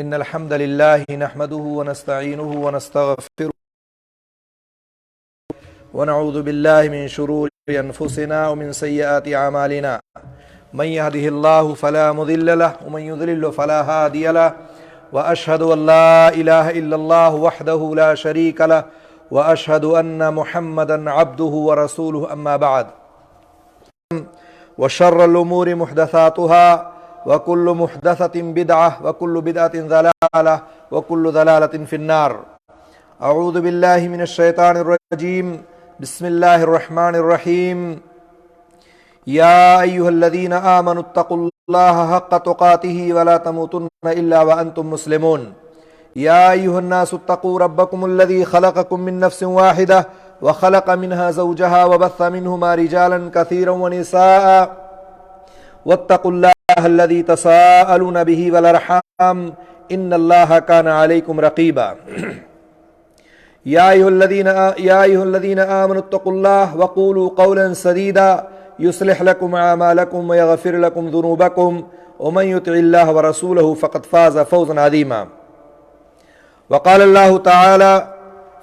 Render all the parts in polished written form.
إن الحمد لله نحمده ونستعينه ونستغفره ونعوذ بالله من شرور أنفسنا ومن سيئات أعمالنا من يهده الله فلا مضل له ومن يضلل فلا هادي له وأشهد أن لا إله إلا الله وحده لا شريك له وأشهد أن محمدا عبده ورسوله أما بعد وشر الأمور محدثاتها وكل محدثة بدعة وكل بدعة ضلالة وكل ضلالة في النار. أعوذ بالله من الشيطان الرجيم. بسم الله الرحمن الرحيم. يا أيها الذين آمنوا اتقوا الله حق تقاته ولا تموتن إلا وأنتم مسلمون. يا أيها الناس اتقوا ربكم الذي خلقكم من نفس واحدة وخلق منها زوجها وبث منهما رجالا كثيرا ونساء واتقوا الله الذي تساءلون به والأرحام إن الله كان عليكم رقيبا. يا أيها الذين آمنوا اتقوا الله وقولوا قولا سديدا يصلح لكم أعمالكم ويغفر لكم ذنوبكم ومن يطع الله ورسوله فقد فاز فوزا عظيما. وقال الله تعالى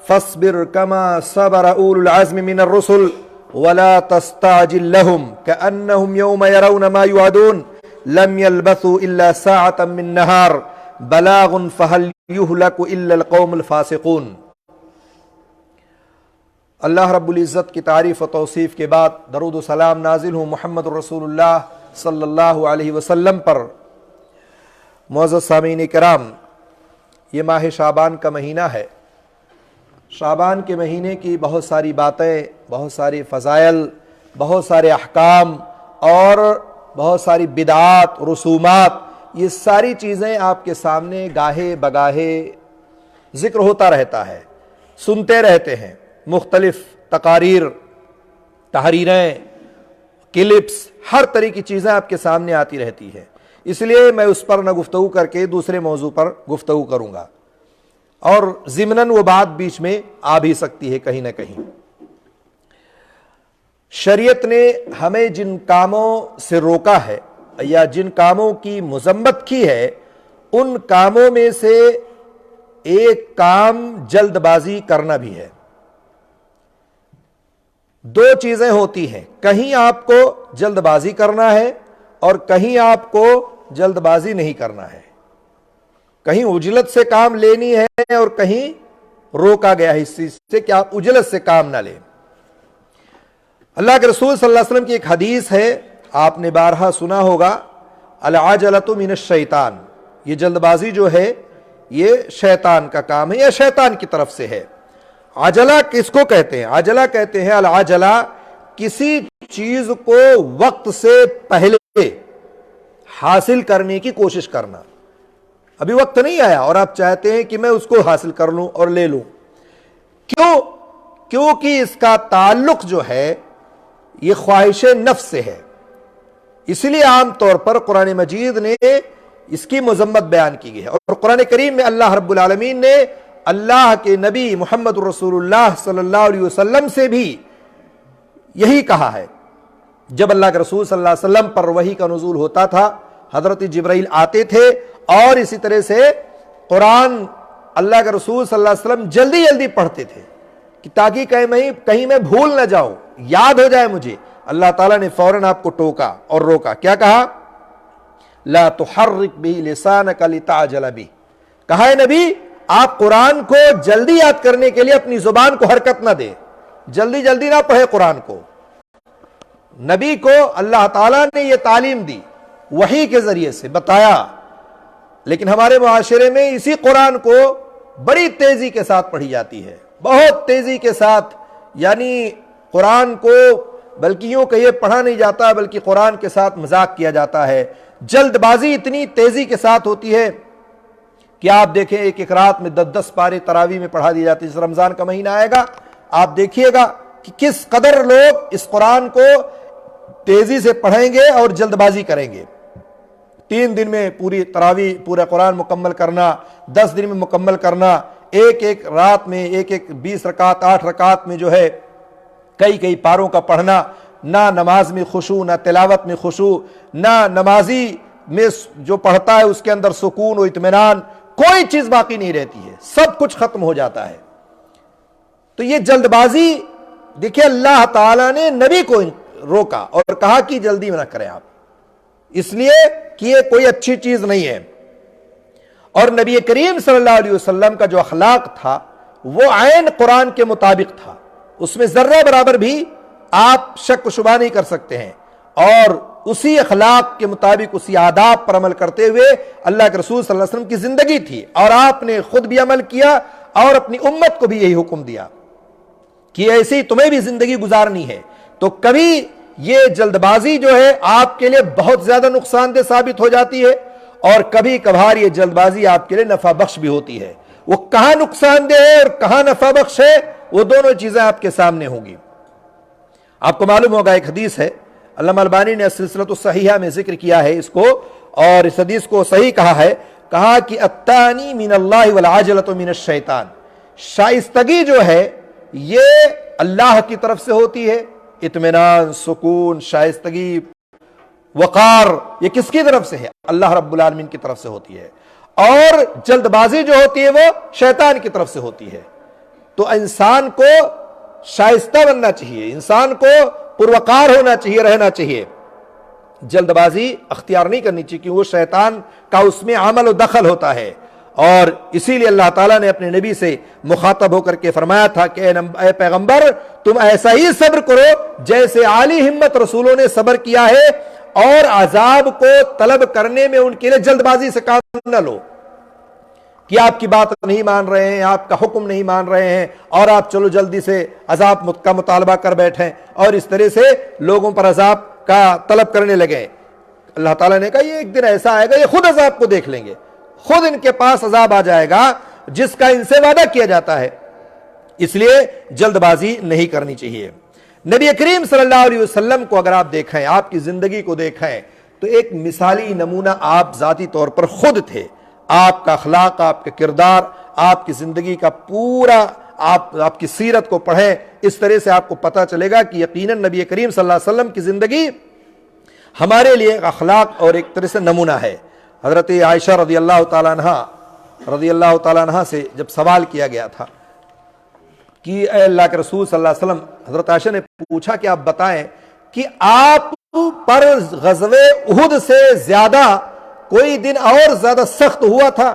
فاصبر كما صبر أولو العزم من الرسل ولا تستعجل لهم كأنهم يوم يرون ما يوعدون لم يلبثوا إلا ساعة من نهار بلاغ فهل يهلك إلا القوم الفاسقون. اللہ رب العزت کی تعریف و توصیف کے بعد درود و سلام نازل ہوں محمد رسول اللہ صلی اللہ علیہ وسلم پر. معزز سامعین کرام، یہ ماہ شعبان کا مہینہ ہے. شعبان کے مہینے کی بہت ساری باتیں، بہت ساری فضائل، بہت سارے احکام اور بہت ساری بدعات، رسومات، یہ ساری چیزیں آپ کے سامنے گاہے بگاہے ذکر ہوتا رہتا ہے، سنتے رہتے ہیں. مختلف تقاریر، تحریریں، کلپس، ہر طرح کی چیزیں آپ کے سامنے آتی رہتی ہے. اس لیے میں اس پر نہ گفتگو کر کے دوسرے موضوع پر گفتگو کروں گا، اور ضمناً وہ بات بیچ میں آ بھی سکتی ہے کہیں نہ کہیں. شریعت نے ہمیں جن کاموں سے روکا ہے یا جن کاموں کی مذمت کی ہے، ان کاموں میں سے ایک کام جلد بازی کرنا بھی ہے. دو چیزیں ہوتی ہیں، کہیں آپ کو جلد بازی کرنا ہے اور کہیں آپ کو جلد بازی نہیں کرنا ہے. کہیں عجلت سے کام لینی ہے اور کہیں روکا گیا ہے اس چیز سے کہ آپ عجلت سے کام نہ لیں. اللہ کے رسول صلی اللہ علیہ وسلم کی ایک حدیث ہے، آپ نے بارہا سنا ہوگا، العجلۃ من الشیطان. یہ جلد بازی جو ہے یہ شیطان کا کام ہے یا شیطان کی طرف سے ہے. عجلہ کس کو کہتے ہیں؟ عجلہ کہتے ہیں العجلہ کسی چیز کو وقت سے پہلے حاصل کرنے کی کوشش کرنا. ابھی وقت نہیں آیا اور آپ چاہتے ہیں کہ میں اس کو حاصل کر لوں اور لے لوں. کیونکہ اس کا تعلق جو ہے یہ خواہش نفس سے ہے. اس لیے عام طور پر قرآن مجید نے اس کی مذمت بیان کی ہے، اور قرآن کریم میں اللہ رب العالمین نے اللہ کے نبی محمد رسول اللہ صلی اللہ علیہ وسلم سے بھی یہی کہا ہے. جب اللہ کے رسول صلی اللہ علیہ وسلم پر وحی کا نزول ہوتا تھا، حضرت جبرائیل آتے تھے اور اسی طرح سے قرآن اللہ کے رسول صلی اللہ علیہ وسلم جلدی جلدی پڑھتے تھے کہ تاکہ کہیں میں بھول نہ جاؤں، یاد ہو جائے مجھے. اللہ تعالیٰ نے فوراً آپ کو ٹوکا اور روکا. کیا کہا؟ لا تحرک بہ لسانک لتعجل بہ. کہا ہے نبی آپ قرآن کو جلدی یاد کرنے کے لیے اپنی زبان کو حرکت نہ دے، جلدی جلدی نہ پڑھے قرآن کو. نبی کو اللہ تعالیٰ نے یہ تعلیم دی، وحی کے ذریعے سے بتایا. لیکن ہمارے معاشرے میں اسی قرآن کو بڑی تیزی کے ساتھ پڑھی جاتی ہے، بہت تیزی کے ساتھ. یعنی قرآن کو بلکہ یوں کہ یہ پڑھا نہیں جاتا بلکہ قرآن کے ساتھ مذاق کیا جاتا ہے. جلد بازی اتنی تیزی کے ساتھ ہوتی ہے کہ آپ دیکھیں ایک رات میں 10 پارے تراویح میں پڑھا دی جاتی ہے. جس رمضان کا مہینہ آئے گا آپ دیکھیے گا کہ کس قدر لوگ اس قرآن کو تیزی سے پڑھیں گے اور جلد بازی کریں گے. 3 دن میں پوری تراویح، پورا قرآن مکمل کرنا، 10 دن میں مکمل کرنا، ایک رات میں 20 رکعت 8 رکعت میں جو ہے کئی پاروں کا پڑھنا. نہ نماز میں خشوع، نہ تلاوت میں خشوع، نہ نمازی میں جو پڑھتا ہے اس کے اندر سکون و اطمینان، کوئی چیز باقی نہیں رہتی ہے، سب کچھ ختم ہو جاتا ہے۔ تو یہ جلد بازی دیکھیں، اللہ تعالیٰ نے نبی کو روکا اور کہا کہ جلدی نہ کریں آپ، اس لیے کہ یہ کوئی اچھی چیز نہیں ہے۔ اور نبی کریم صلی اللہ علیہ وسلم کا جو اخلاق تھا وہ عین قرآن کے مطابق تھا، اس میں ذرہ برابر بھی آپ شک و شبہ نہیں کر سکتے ہیں، اور اسی اخلاق کے مطابق اسی آداب پر عمل کرتے ہوئے اللہ کے رسول صلی اللہ علیہ وسلم کی زندگی تھی، اور آپ نے خود بھی عمل کیا اور اپنی امت کو بھی یہی حکم دیا کہ ایسی تمہیں بھی زندگی گزارنی ہے۔ تو کبھی یہ جلد بازی جو ہے آپ کے لیے بہت زیادہ نقصان دہ ثابت ہو جاتی ہے، اور کبھی کبھار یہ جلد بازی آپ کے لیے نفع بخش بھی ہوتی ہے۔ وہ کہاں نقصان دہ ہے اور کہاں نفع بخش ہے، وہ دونوں چیزیں آپ کے سامنے ہوں گی۔ آپ کو معلوم ہوگا ایک حدیث ہے، علامہ البانی نے سلسلۃ الصحیحہ میں ذکر کیا ہے اس کو، اور اس حدیث کو صحیح کہا ہے، کہا کہ التانی من اللہ والعجلۃ من الشیطان، شائستگی جو ہے یہ اللہ کی طرف سے ہوتی ہے، اطمینان، سکون، شائستگی، وقار، یہ کس کی طرف سے ہے؟ اللہ رب العالمین کی طرف سے ہوتی ہے، اور جلد بازی جو ہوتی ہے وہ شیطان کی طرف سے ہوتی ہے۔ تو انسان کو شائستہ بننا چاہیے، انسان کو پروقار ہونا چاہیے، رہنا چاہیے، جلد بازی اختیار نہیں کرنی چاہیے، کیونکہ وہ شیطان کا اس میں عمل و دخل ہوتا ہے۔ اور اسی لیے اللہ تعالیٰ نے اپنے نبی سے مخاطب ہو کر کے فرمایا تھا کہ اے پیغمبر، تم ایسا ہی صبر کرو جیسے عالی ہمت رسولوں نے صبر کیا ہے، اور عذاب کو طلب کرنے میں ان کے لیے جلد بازی سے کام نہ لو کہ آپ کی بات نہیں مان رہے ہیں، آپ کا حکم نہیں مان رہے ہیں، اور آپ چلو جلدی سے عذاب کا مطالبہ کر بیٹھیں اور اس طرح سے لوگوں پر عذاب کا طلب کرنے لگے۔ اللہ تعالیٰ نے کہا یہ ایک دن ایسا آئے گا، یہ خود عذاب کو دیکھ لیں گے، خود ان کے پاس عذاب آ جائے گا جس کا ان سے وعدہ کیا جاتا ہے، اس لیے جلد بازی نہیں کرنی چاہیے۔ نبی کریم صلی اللہ علیہ وسلم کو اگر آپ دیکھیں، آپ کی زندگی کو دیکھیں، تو ایک مثالی نمونہ آپ ذاتی طور پر خود تھے۔ آپ کا اخلاق، آپ کا کردار، آپ کی زندگی کا پورا آپ کی سیرت کو پڑھیں، اس طرح سے آپ کو پتہ چلے گا کہ یقیناً نبی کریم صلی اللہ علیہ وسلم کی زندگی ہمارے لیے ایک اخلاق اور ایک طرح سے نمونہ ہے۔ حضرت عائشہ رضی اللہ تعالیٰ عنہ سے جب سوال کیا گیا تھا کہ اے اللہ کے رسول صلی اللہ علیہ وسلم، حضرت عائشہ نے پوچھا کہ آپ بتائیں کہ آپ پر غزوہ احد سے زیادہ کوئی دن اور زیادہ سخت ہوا تھا؟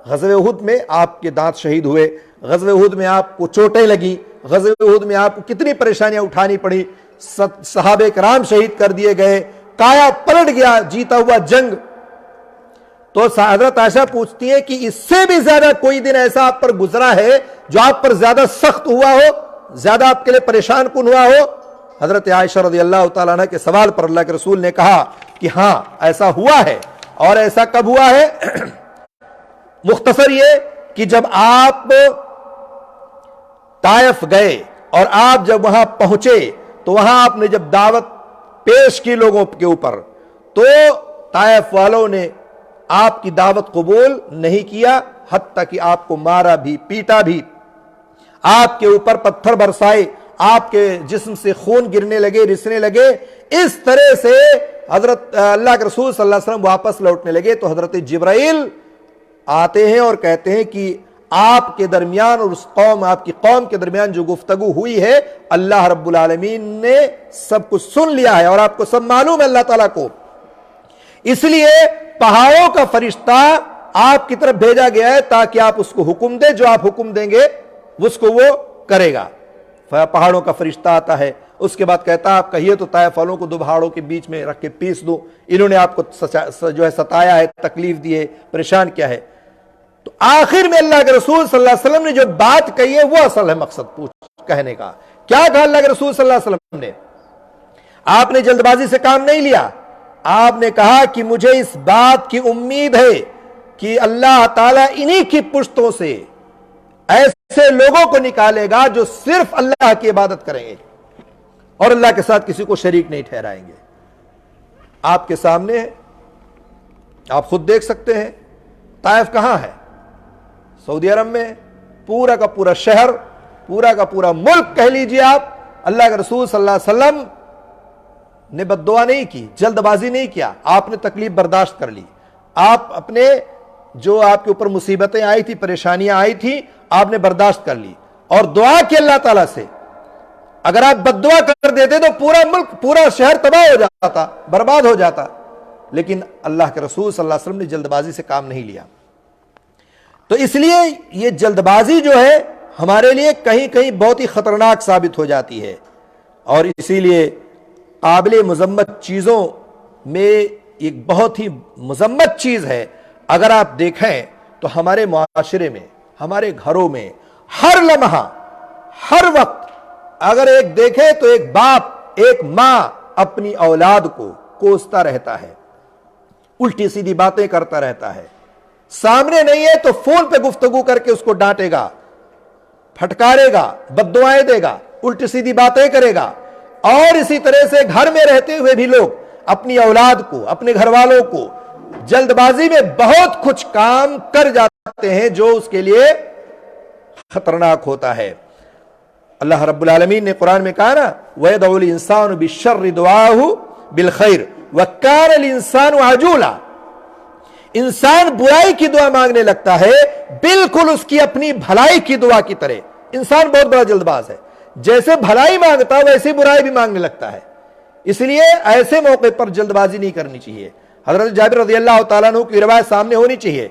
غزوہ احد میں آپ کے دانت شہید ہوئے، غزوہ احد میں آپ کو چوٹیں لگی، غزوہ احد میں آپ کو کتنی پریشانیاں اٹھانی پڑی، صحابہ کرام شہید کر دیے گئے، کایا پلٹ گیا جیتا ہوا جنگ۔ تو حضرت عائشہ پوچھتی ہے کہ اس سے بھی زیادہ کوئی دن ایسا آپ پر گزرا ہے جو آپ پر زیادہ سخت ہوا ہو، زیادہ آپ کے لیے پریشان کن ہوا ہو؟ حضرت عائشہ رضی اللہ تعالیٰ عنہ کے سوال پر اللہ کے رسول نے کہا کہ ہاں ایسا ہوا ہے۔ اور ایسا کب ہوا ہے؟ مختصر یہ کہ جب آپ طائف گئے اور آپ جب وہاں پہنچے تو وہاں آپ نے جب دعوت پیش کی لوگوں کے اوپر، تو طائف والوں نے آپ کی دعوت قبول نہیں کیا، حتیٰ کہ آپ کو مارا بھی، پیٹا بھی، آپ کے اوپر پتھر برسائے، آپ کے جسم سے خون گرنے لگے، رسنے لگے۔ اس طرح سے حضرت اللہ کے رسول صلی اللہ علیہ وسلم واپس لوٹنے لگے تو حضرت جبرائیل آتے ہیں اور کہتے ہیں کہ آپ کے درمیان اور اس قوم، آپ کی قوم کے درمیان جو گفتگو ہوئی ہے اللہ رب العالمین نے سب کچھ سن لیا ہے اور آپ کو سب معلوم ہے اللہ تعالیٰ کو، اس لیے پہاڑوں کا فرشتہ آپ کی طرف بھیجا گیا ہے تاکہ آپ اس کو حکم دیں، جو آپ حکم دیں گے اس کو وہ کرے گا۔ پہاڑوں کا فرشتہ آتا ہے، اس کے بعد کہتا ہے آپ کہیے تو طائف والوں کو دو پہاڑوں کے بیچ میں رکھ کے پیس دو، انہوں نے آپ کو جو ہے ستایا ہے، تکلیف دی ہے، پریشان کیا ہے۔ تو آخر میں اللہ کے رسول صلی اللہ علیہ وسلم نے جو بات کہی ہے وہ اصل ہے مقصد کہنے کا۔ کیا کہا اللہ کے رسول صلی اللہ علیہ وسلم نے؟ آپ نے جلد بازی سے کام نہیں لیا، آپ نے کہا کہ مجھے اس بات کی امید ہے کہ اللہ تعالیٰ انہی کی پشتوں سے ایسے لوگوں کو نکالے گا جو صرف اللہ کی عبادت کریں گے اور اللہ کے ساتھ کسی کو شریک نہیں ٹھہرائیں گے۔ آپ کے سامنے ہے، آپ خود دیکھ سکتے ہیں طائف کہاں ہے؟ سعودی عرب میں۔ پورا کا پورا شہر، پورا کا پورا ملک کہہ لیجئے آپ، اللہ کے رسول صلی اللہ علیہ وسلم نے بد دعا نہیں کی، جلد بازی نہیں کیا، آپ نے تکلیف برداشت کر لی، آپ اپنے جو آپ کے اوپر مصیبتیں آئی تھی، پریشانیاں آئی تھی، آپ نے برداشت کر لی اور دعا کی اللہ تعالیٰ سے. اگر آپ بد دعا کر دیتے تو پورا ملک، پورا شہر تباہ ہو جاتا، برباد ہو جاتا. لیکن اللہ کے رسول صلی اللہ علیہ وسلم نے جلد بازی سے کام نہیں لیا. تو اس لیے یہ جلد بازی جو ہے ہمارے لیے کہیں کہیں بہت ہی خطرناک ثابت ہو جاتی ہے. اور اسی لیے قابل مذمت چیزوں میں ایک بہت ہی مذمت چیز ہے. اگر آپ دیکھیں تو ہمارے معاشرے میں، ہمارے گھروں میں ہر لمحہ، ہر وقت اگر ایک دیکھیں تو ایک باپ، ایک ماں اپنی اولاد کو کوستا رہتا ہے، الٹی سیدھی باتیں کرتا رہتا ہے. سامنے نہیں ہے تو فون پہ گفتگو کر کے اس کو ڈانٹے گا، پھٹکارے گا، بد دعائیں دے گا، الٹی سیدھی باتیں کرے گا. اور اسی طرح سے گھر میں رہتے ہوئے بھی لوگ اپنی اولاد کو، اپنے گھر والوں کو جلد بازی میں بہت کچھ کام کر جاتے ہیں جو اس کے لیے خطرناک ہوتا ہے. اللہ رب العالمین نے قرآن میں کہا نا وَيَدْعُ الْإِنسَانُ بِالشَّرِّ دُعَاءَهُ بِالْخَيْرِ وَكَانَ الْإِنسَانُ عَجُولًا. انسان برائی کی دعا مانگنے لگتا ہے بالکل اس کی اپنی بھلائی کی دعا کی طرح. انسان بہت بڑا جلد باز ہے، جیسے بھلائی مانگتا ویسے برائی بھی مانگنے لگتا ہے. اس لیے ایسے موقع پر جلد بازی نہیں کرنی چاہیے. حضرت جابر رضی اللہ تعالیٰ عنہ کی روایت سامنے ہونی چاہیے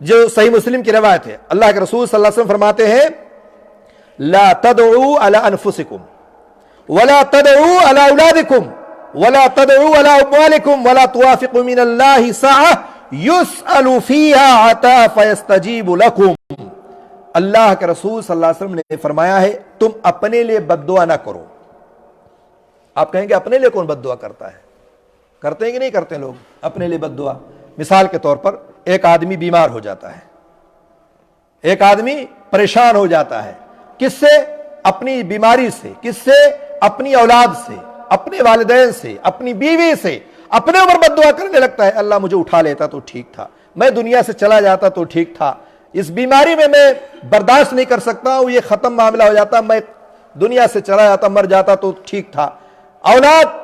جو صحیح مسلم کی روایت ہے. اللہ کے رسول صلی اللہ علیہ وسلم فرماتے ہیں لا تدعوا على انفسكم ولا تدعوا على اولادكم ولا تدعوا على اموالكم ولا توافقوا من الله ساعة يسأل فيها عطاء فيستجيب لكم. اللہ کے رسول صلی اللہ علیہ وسلم نے فرمایا ہے تم اپنے لیے بد دعا نہ کرو. آپ کہیں گے اپنے لیے کون بد دعا کرتا ہے؟ کرتے ہیں کہ نہیں کرتے لوگ اپنے لیے بد دعا؟ مثال کے طور پر ایک آدمی بیمار ہو جاتا ہے، ایک آدمی پریشان ہو جاتا ہے. کس سے؟ اپنی بیماری سے. کس سے؟ اپنی اولاد سے، اپنے والدین سے، اپنی بیوی سے. اپنے اوپر بد دعا کرنے لگتا ہے اللہ مجھے اٹھا لیتا تو ٹھیک تھا، میں دنیا سے چلا جاتا تو ٹھیک تھا، اس بیماری میں برداشت نہیں کر سکتا ہوں، یہ ختم معاملہ ہو جاتا، میں دنیا سے چلا جاتا، مر جاتا تو ٹھیک تھا. اولاد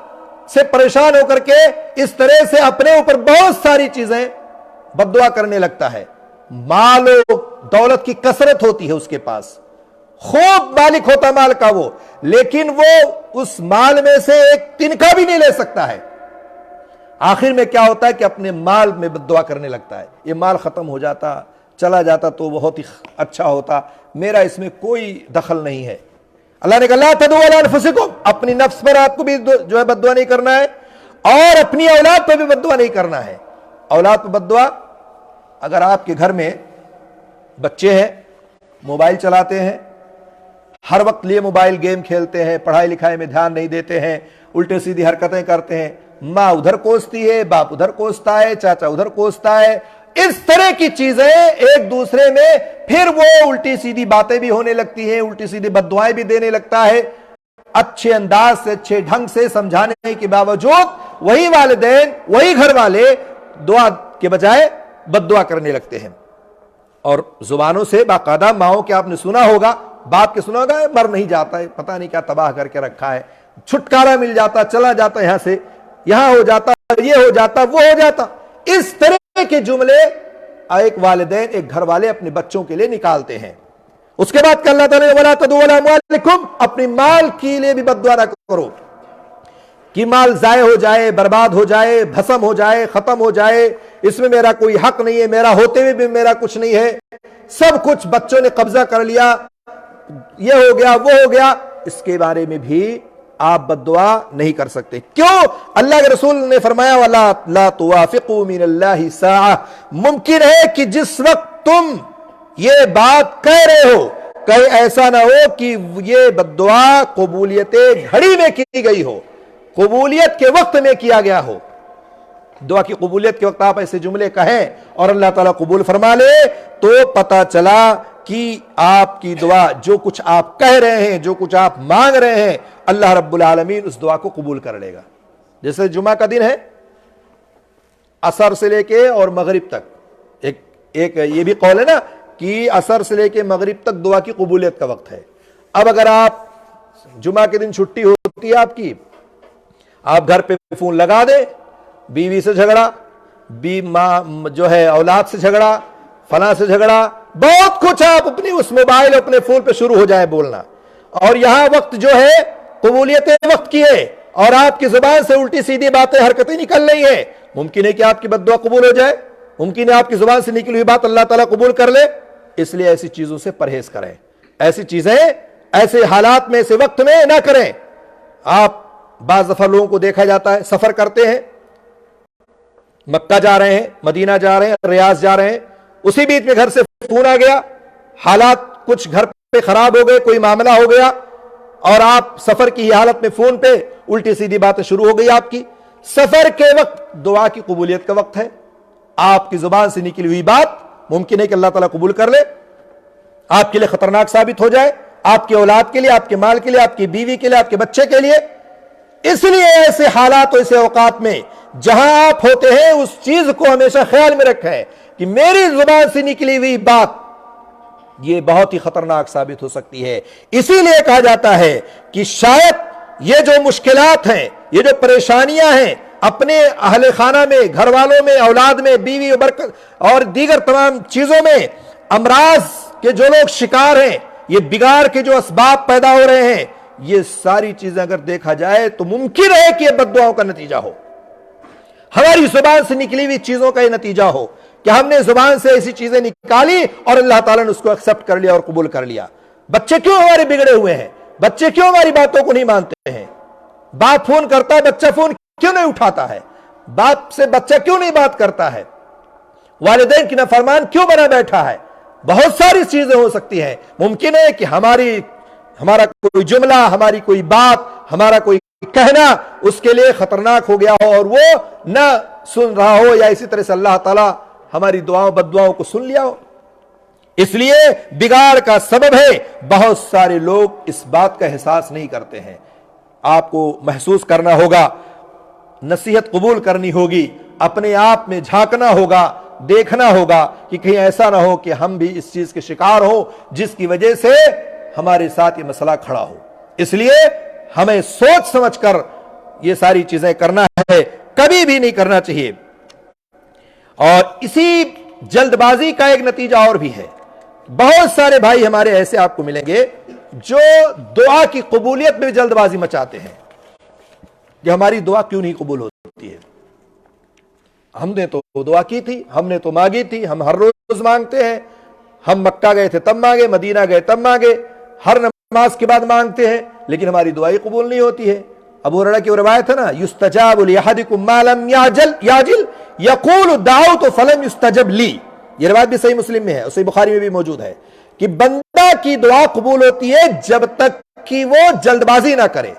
سے پریشان ہو کر کے اس طرح سے اپنے اوپر بہت ساری چیزیں بد دعا کرنے لگتا ہے. مال و دولت کی کثرت ہوتی ہے اس کے پاس، خوب مالک ہوتا مال کا وہ، لیکن وہ اس مال میں سے ایک تنکا بھی نہیں لے سکتا ہے. آخر میں کیا ہوتا ہے کہ اپنے مال میں بد دعا کرنے لگتا ہے یہ مال ختم ہو جاتا، چلا جاتا تو بہت ہی اچھا ہوتا، میرا اس میں کوئی دخل نہیں ہے. اللہ نے کہا لا تدعوا علی انفسکم، اپنی نفس پر آپ کو بھی جو ہے بد دعا نہیں کرنا ہے اور اپنی اولاد پہ بھی بد دعا نہیں کرنا ہے. اولاد پہ بد دعا، اگر آپ کے گھر میں بچے ہیں موبائل چلاتے ہیں، ہر وقت لیے موبائل گیم کھیلتے ہیں، پڑھائی لکھائی میں دھیان نہیں دیتے ہیں، الٹے سیدھی حرکتیں کرتے ہیں، ماں ادھر کوستی ہے، باپ ادھر کوستا ہے، چاچا ادھر کوستا ہے، اس طرح کی چیزیں ایک دوسرے میں، پھر وہ الٹی سیدھی باتیں بھی ہونے لگتی ہیں، الٹی سیدھی بد دعائیں بھی دینے لگتا ہے. اچھے انداز سے، اچھے ڈھنگ سے سمجھانے کے باوجود وہی والدین، وہی گھر والے دعا کے بجائے بد دعا کرنے لگتے ہیں. اور زبانوں سے باقاعدہ ماؤں کے آپ نے سنا ہوگا، باپ کے سنا ہوگا مر نہیں جاتا ہے، پتہ نہیں کیا تباہ کر کے رکھا ہے، چھٹکارا مل جاتا، چلا جاتا یہاں سے، یہاں ہو جاتا، یہ ہو جاتا، وہ ہو جاتا. اس طرح کے جملے ایک والدین، ایک گھر والے اپنے بچوں کے لیے نکالتے ہیں. اس کے بعد کہ اللہ تعالیٰ نے وَلَا تَدْعُوا عَلَىٰ أَمْوَالِكُمْ، اپنی مال کے لیے بھی بد دعا نہ کرو کہ مال ضائع ہو جائے، برباد ہو جائے، بھسم ہو جائے، ختم ہو جائے، اس میں میرا کوئی حق نہیں ہے، میرا ہوتے ہوئے بھی میرا کچھ نہیں ہے، سب کچھ بچوں نے قبضہ کر لیا، یہ ہو گیا، وہ ہو گیا. اس کے بارے میں بھی آپ بد دعا نہیں کر سکتے. کیوں؟ اللہ کے رسول نے فرمایا وَلَا لَا تُوَافِقُوا مِنَ اللَّهِ سَاعَةً، ممکن ہے کہ جس وقت تم یہ بات کہہ رہے ہو کہیں ایسا نہ ہو کہ یہ بد دعا قبولیت گھڑی میں کی گئی ہو، قبولیت کے وقت میں کیا گیا ہو. دعا کی قبولیت کے وقت آپ ایسے جملے کہیں اور اللہ تعالیٰ قبول فرما لے تو پتہ چلا کہ آپ کی دعا، جو کچھ آپ کہہ رہے ہیں، جو کچھ آپ مانگ رہے ہیں، اللہ رب العالمین اس دعا کو قبول کر لے گا. جیسے جمعہ کا دن ہے، عصر سے لے کے اور مغرب تک، ایک یہ بھی قول ہے نا کہ عصر سے لے کے مغرب تک دعا کی قبولیت کا وقت ہے. اب اگر آپ جمعہ کے دن چھٹی ہوتی ہے آپ کی، آپ گھر پہ فون لگا دیں، بیوی سے جھگڑا، جو ہے اولاد سے جھگڑا، فلاں سے جھگڑا، بہت کچھ آپ اپنی اس موبائل اپنے فون پہ شروع ہو جائے بولنا، اور یہاں وقت جو ہے قبولیت وقت کی ہے اور آپ کی زبان سے الٹی سیدھی باتیں حرکتیں نکل رہی ہیں، ممکن ہے کہ آپ کی بد دعا قبول ہو جائے، ممکن ہے آپ کی زبان سے نکلی ہوئی بات اللہ تعالیٰ قبول کر لے۔ اس لیے ایسی چیزوں سے پرہیز کریں، ایسی چیزیں ایسے حالات میں، ایسے وقت میں نہ کریں۔ آپ بعض دفعہ لوگوں کو دیکھا جاتا ہے سفر کرتے ہیں، مکہ جا رہے ہیں، مدینہ جا رہے ہیں، ریاض جا رہے ہیں، اسی بیچ میں گھر سے فون آ گیا، حالات کچھ گھر پہ خراب ہو گئے، کوئی معاملہ ہو گیا، اور آپ سفر کی حالت میں فون پہ الٹی سیدھی باتیں شروع ہو گئی آپ کی۔ سفر کے وقت دعا کی قبولیت کا وقت ہے، آپ کی زبان سے نکلی ہوئی بات ممکن ہے کہ اللہ تعالیٰ قبول کر لے، آپ کے لیے خطرناک ثابت ہو جائے، آپ کے اولاد کے لیے، آپ کے مال کے لیے، آپ کی بیوی کے لیے، آپ کے بچے کے لیے۔ اس لیے ایسے حالات اور ایسے اوقات میں جہاں آپ ہوتے ہیں اس چیز کو ہمیشہ خیال میں رکھیں کہ میری زبان سے نکلی ہوئی بات یہ بہت ہی خطرناک ثابت ہو سکتی ہے۔ اسی لیے کہا جاتا ہے کہ شاید یہ جو مشکلات ہیں، یہ جو پریشانیاں ہیں اپنے اہل خانہ میں، گھر والوں میں، اولاد میں، بیوی اور دیگر تمام چیزوں میں، امراض کے جو لوگ شکار ہیں، یہ بگاڑ کے جو اسباب پیدا ہو رہے ہیں، یہ ساری چیزیں اگر دیکھا جائے تو ممکن ہے کہ یہ بد دعاؤں کا نتیجہ ہو، ہماری زبان سے نکلی ہوئی چیزوں کا یہ نتیجہ ہو کہ ہم نے زبان سے ایسی چیزیں نکالی اور اللہ تعالیٰ نے اس کو ایکسپٹ کر لیا اور قبول کر لیا۔ بچے کیوں ہمارے بگڑے ہوئے ہیں؟ بچے کیوں ہماری باتوں کو نہیں مانتے ہیں؟ باپ فون کرتا ہے، بچہ فون کیوں نہیں اٹھاتا ہے؟ باپ سے بچہ کیوں نہیں بات کرتا ہے؟ والدین کی نافرمان کیوں بنا بیٹھا ہے؟ بہت ساری چیزیں ہو سکتی ہیں۔ ممکن ہے کہ ہمارا کوئی جملہ، ہماری کوئی بات، ہمارا کوئی کہنا اس کے لیے خطرناک ہو گیا ہو اور وہ نہ سن رہا ہو، یا اسی طرح سے اللہ تعالیٰ ہماری دعاؤں بد دعاؤں کو سن لیا ہو۔ اس لیے بگاڑ کا سبب ہے بہت سارے لوگ اس بات کا احساس نہیں کرتے ہیں۔ آپ کو محسوس کرنا ہوگا، نصیحت قبول کرنی ہوگی، اپنے آپ میں جھانکنا ہوگا، دیکھنا ہوگا کہ کہیں ایسا نہ ہو کہ ہم بھی اس چیز کے شکار ہوں جس کی وجہ سے ہمارے ساتھ یہ مسئلہ کھڑا ہو۔ اس لیے ہمیں سوچ سمجھ کر یہ ساری چیزیں کرنا ہے، کبھی بھی نہیں کرنا چاہیے۔ اور اسی جلد بازی کا ایک نتیجہ اور بھی ہے، بہت سارے بھائی ہمارے ایسے آپ کو ملیں گے جو دعا کی قبولیت میں جلد بازی مچاتے ہیں کہ ہماری دعا کیوں نہیں قبول ہوتی ہے، ہم نے تو دعا کی تھی، ہم نے تو مانگی تھی، ہم ہر روز مانگتے ہیں، ہم مکہ گئے تھے تب مانگے، مدینہ گئے تب مانگے، ہر نماز کے بعد مانگتے ہیں، لیکن ہماری دعائیں قبول نہیں ہوتی ہے۔ ابو ہریرہ کی روایت ہے نا، یستجاب لأحدکم ما لم یعجل یقول دعوت فلم یستجب لی، یہ روایت بھی صحیح مسلم میں ہے اور صحیح بخاری میں بھی موجود ہے کہ بندہ کی دعا قبول ہوتی ہے جب تک کہ وہ جلد بازی نہ کرے،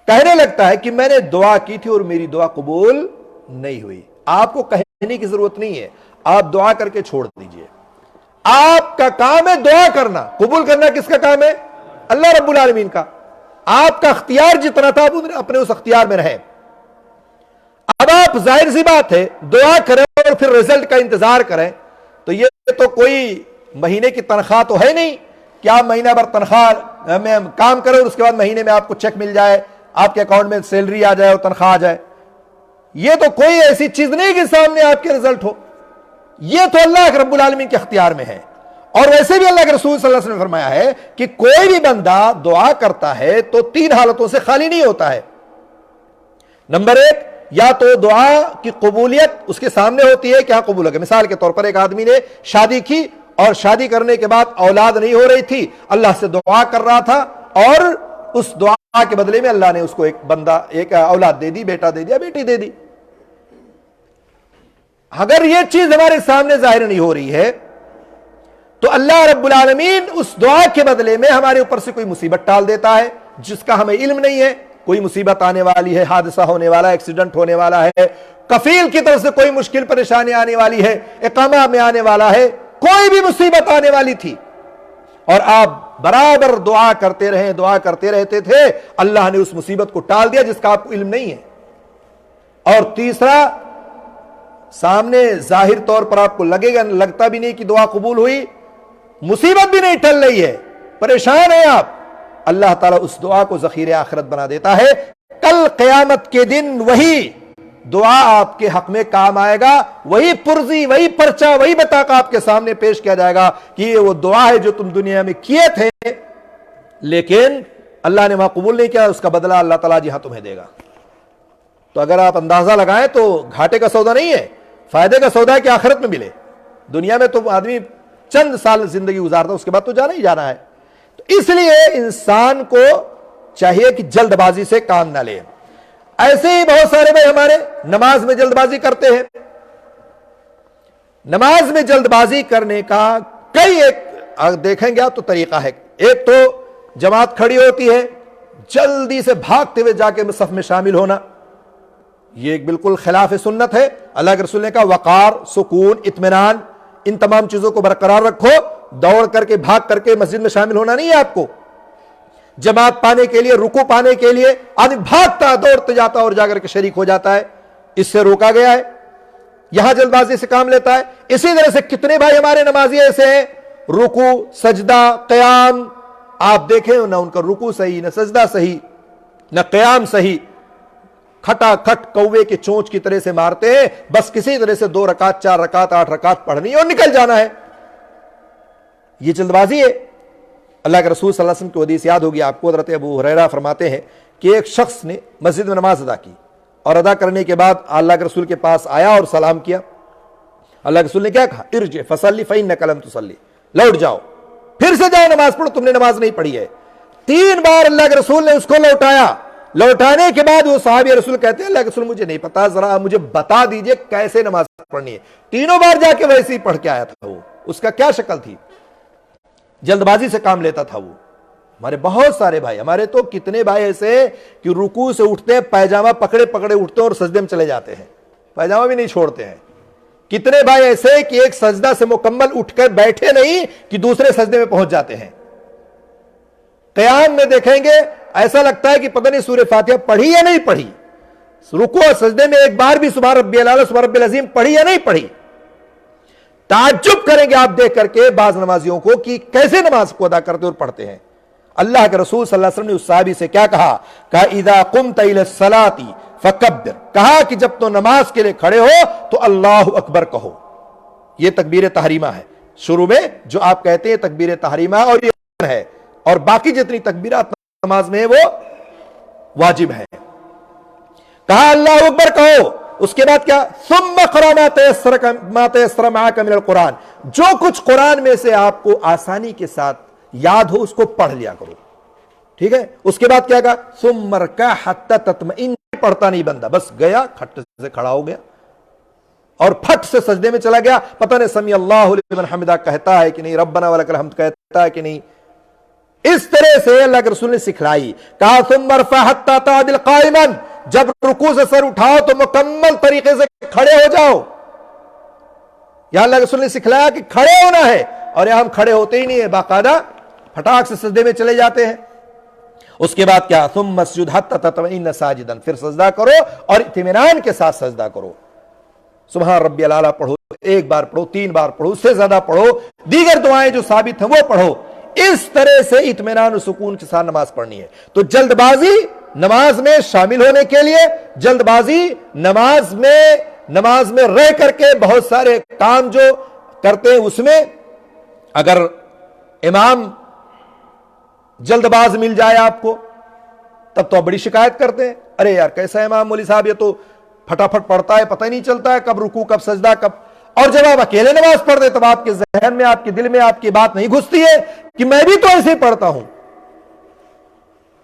کہنے لگتا ہے کہ میں نے دعا کی تھی اور میری دعا قبول نہیں ہوئی۔ آپ کو کہنے کی ضرورت نہیں ہے، آپ دعا کر کے چھوڑ دیجئے، آپ کا کام ہے دعا کرنا، قبول کرنا کس کا کام ہے؟ اللہ رب العالمین کا۔ آپ کا اختیار جتنا تھا اپنے اس اختیار میں رہے۔ اب آپ ظاہر سی بات ہے دعا کریں اور پھر رزلٹ کا انتظار کریں، تو یہ تو کوئی مہینے کی تنخواہ تو ہے نہیں کہ آپ مہینہ بھر تنخواہ میں کام کریں اور اس کے بعد مہینے میں آپ کو چیک مل جائے، آپ کے اکاؤنٹ میں سیلری آ جائے اور تنخواہ آ جائے۔ یہ تو کوئی ایسی چیز نہیں کہ سامنے آپ کے رزلٹ ہو، یہ تو اللہ کے رب العالمین کے اختیار میں ہے۔ اور ویسے بھی اللہ کے رسول صلی اللہ علیہ وسلم نے فرمایا ہے کہ کوئی بھی بندہ دعا کرتا ہے تو 3 حالتوں سے خالی نہیں ہوتا ہے۔ نمبر 1، یا تو دعا کی قبولیت اس کے سامنے ہوتی ہے کہ ہاں قبول ہو گیا۔ مثال کے طور پر ایک آدمی نے شادی کی اور شادی کرنے کے بعد اولاد نہیں ہو رہی تھی، اللہ سے دعا کر رہا تھا اور اس دعا کے بدلے میں اللہ نے اس کو ایک اولاد دے دی، بیٹا دے دیا، بیٹی دے دی۔ اگر یہ چیز ہمارے سامنے ظاہر نہیں ہو رہی ہے تو اللہ رب العالمین اس دعا کے بدلے میں ہمارے اوپر سے کوئی مصیبت ٹال دیتا ہے جس کا ہمیں علم نہیں ہے۔ کوئی مصیبت آنے والی ہے، حادثہ ہونے والا ہے، ایکسیڈنٹ ہونے والا ہے، کفیل کی طرف سے کوئی مشکل پریشانی آنے والی ہے، اقامہ میں آنے والا ہے، کوئی بھی مصیبت آنے والی تھی اور آپ برابر دعا کرتے رہتے تھے، اللہ نے اس مصیبت کو ٹال دیا جس کا آپ کو علم نہیں ہے۔ اور تیسرا، سامنے ظاہر طور پر آپ کو لگتا بھی نہیں کہ دعا قبول ہوئی، مصیبت بھی نہیں ٹل رہی ہے، پریشان ہیں آپ، اللہ تعالیٰ اس دعا کو ذخیرہ آخرت بنا دیتا ہے۔ کل قیامت کے دن وہی دعا آپ کے حق میں کام آئے گا، وہی پرزی، وہی پرچہ، وہی بطاقہ آپ کے سامنے پیش کیا جائے گا کہ یہ وہ دعا ہے جو تم دنیا میں کیے تھے لیکن اللہ نے وہاں قبول نہیں کیا، اس کا بدلہ اللہ تعالیٰ جہاں تمہیں دے گا۔ تو اگر آپ اندازہ لگائیں تو گھاٹے کا سودا نہیں ہے، فائدے کا سودا ہے کہ آخرت میں ملے۔ دنیا میں تو آدمی چند سال زندگی گزارتا، اس کے بعد تو جانا ہی جانا ہے۔ تو اس لیے انسان کو چاہیے کہ جلد بازی سے کام نہ لے۔ ایسے ہی بہت سارے بھائی ہمارے نماز میں جلد بازی کرتے ہیں۔ نماز میں جلد بازی کرنے کا کئی ایک دیکھیں گے آپ تو طریقہ ہے۔ ایک تو جماعت کھڑی ہوتی ہے، جلدی سے بھاگتے ہوئے جا کے صف میں شامل ہونا، یہ ایک بالکل خلاف سنت ہے۔ اللہ کے رسول نے کہا وقار، سکون، اطمینان، ان تمام چیزوں کو برقرار رکھو، دوڑ کر کے بھاگ کر کے مسجد میں شامل ہونا نہیں ہے آپ کو۔ جماعت پانے کے لیے، رکوع پانے کے لیے آدمی بھاگتا دوڑتے جاتا اور جا کر کے شریک ہو جاتا ہے، اس سے روکا گیا ہے۔ یہاں جلد بازی سے کام لیتا ہے۔ اسی طرح سے کتنے بھائی ہمارے نمازی ایسے ہیں، رکوع، سجدہ، قیام، آپ دیکھیں نہ ان کا رکوع صحیح، نہ سجدہ صحیح، نہ قیام صحیح، کھٹا کھٹ کوے کے چونچ کی طرح سے مارتے ہیں، بس کسی طرح سے 2 رکعت 4 رکعت 8 رکعت پڑھنی اور نکل جانا ہے۔ یہ جلد بازی ہے۔ اللہ کے رسول صلی اللہ علیہ وسلم کی حدیث یاد ہوگی آپ کو، حضرت ابو ہریرہ فرماتے ہیں کہ ایک شخص نے مسجد میں نماز ادا کی اور ادا کرنے کے بعد اللہ کے رسول کے پاس آیا اور سلام کیا۔ اللہ کے رسول نے کیا کہا؟ ارجع فصلی فإنک لم تصلی، لوٹ جاؤ، پھر سے جاؤ نماز پڑھو، تم نے نماز نہیں پڑھی ہے۔ 3 بار اللہ کے رسول نے اس کو لوٹایا۔ لوٹانے کے بعد وہ صحابی رسول کہتے ہیں اللہ کے رسول مجھے نہیں پتا، ذرا مجھے بتا دیجئے کیسے نماز پڑھنی ہے۔ 3 بار جا کے ویسے ہی پڑھ کے آیا تھا وہ، اس کا کیا شکل تھی؟ جلد بازی سے کام لیتا تھا وہ۔ ہمارے بہت سارے بھائی، ہمارے تو کتنے بھائی ایسے کہ رکوع سے اٹھتے ہیں پیجامہ پکڑے پکڑے اٹھتے ہیں اور سجدے میں چلے جاتے ہیں، پیجامہ بھی نہیں چھوڑتے ہیں۔ کتنے بھائی ایسے کہ ایک سجدہ سے مکمل اٹھ کر بیٹھے نہیں کہ دوسرے سجدے میں پہنچ جاتے ہیں۔ قیام میں دیکھیں گے ایسا لگتا ہے کہ پتہ نہیں سورہ فاتحہ پڑھی یا نہیں پڑھی، رکوع اور سجدے میں ایک بار بھی سبحان ربی الاعلی سبحان ربی العظیم پڑھی یا نہیں پڑھی۔ تعجب کریں گے آپ دیکھ کر کے بعض نمازیوں کو کہ کیسے نماز کو ادا کرتے اور پڑھتے ہیں۔ اللہ کے رسول صلی اللہ علیہ وسلم نے اس صحابی سے کیا کہا؟ کہا اذا قمت الى الصلاۃ فکبر، کہا کہ جب تو نماز کے لیے کھڑے ہو تو اللہ اکبر کہو۔ یہ تکبیر تحریمہ ہے، شروع میں جو آپ کہتے ہیں تکبیر تحریمہ اور یہ ہے، اور باقی جتنی تکبیرات نماز میں وہ واجب ہے۔ کہا اللہ اکبر کہو، اس کے بعد کیا؟ ثم اقرأ ما تيسر معك من القرآن، جو کچھ قرآن میں سے آپ کو آسانی کے ساتھ یاد ہو اس کو پڑھ لیا کرو، ٹھیک ہے؟ اس کے بعد کیا کہا؟ ثم اركع حتى تطمئن، پڑھتا نہیں بندہ، بس گیا کھٹ سے کھڑا ہو گیا اور پھٹ سے سجدے میں چلا گیا، پتہ نہیں سمی اللہ لمن حمدہ کہتا ہے کہ نہیں، ربنا ولک الحمد کہتا ہے کہ نہیں۔ اس طرح سے اللہ کے رسول نے سکھلائی۔ کہا ثم ارفع حتى تعدل قائما، جب رکوع سے سر اٹھاؤ تو مکمل طریقے سے کھڑے ہو جاؤ۔ یہاں اللہ کے رسول نے سکھلایا کہ کھڑے ہونا ہے، اور یہاں ہم کھڑے ہوتے ہی نہیں ہے، باقاعدہ پھٹاک سے سجدے میں چلے جاتے ہیں۔ اس کے بعد کیا؟ ثم اسجد حتى تطمئن ساجدا، پھر سجدہ کرو اور اطمینان کے ساتھ سجدہ کرو۔ سبحان ربی الاعلی پڑھو، 1 بار پڑھو، 3 بار پڑھو، اس سے زیادہ پڑھو، دیگر دعائیں جو ثابت ہیں وہ پڑھو۔ اس طرح سے اطمینان و سکون کے ساتھ نماز پڑھنی ہے۔ تو جلد بازی نماز میں شامل ہونے کے لیے، جلد بازی نماز میں رہ کر کے بہت سارے کام جو کرتے ہیں اس میں، اگر امام جلد باز مل جائے آپ کو تب تو بڑی شکایت کرتے ہیں، ارے یار کیسا امام مولوی صاحب، یہ تو پھٹافٹ پڑھتا ہے، پتہ ہی نہیں چلتا ہے کب رکوع کب سجدہ کب۔ اور جب آپ اکیلے نماز پڑھتے تب آپ کے ذہن میں، آپ کے دل میں آپ کی بات نہیں گھستی ہے کہ میں بھی تو ایسے ہی پڑھتا ہوں۔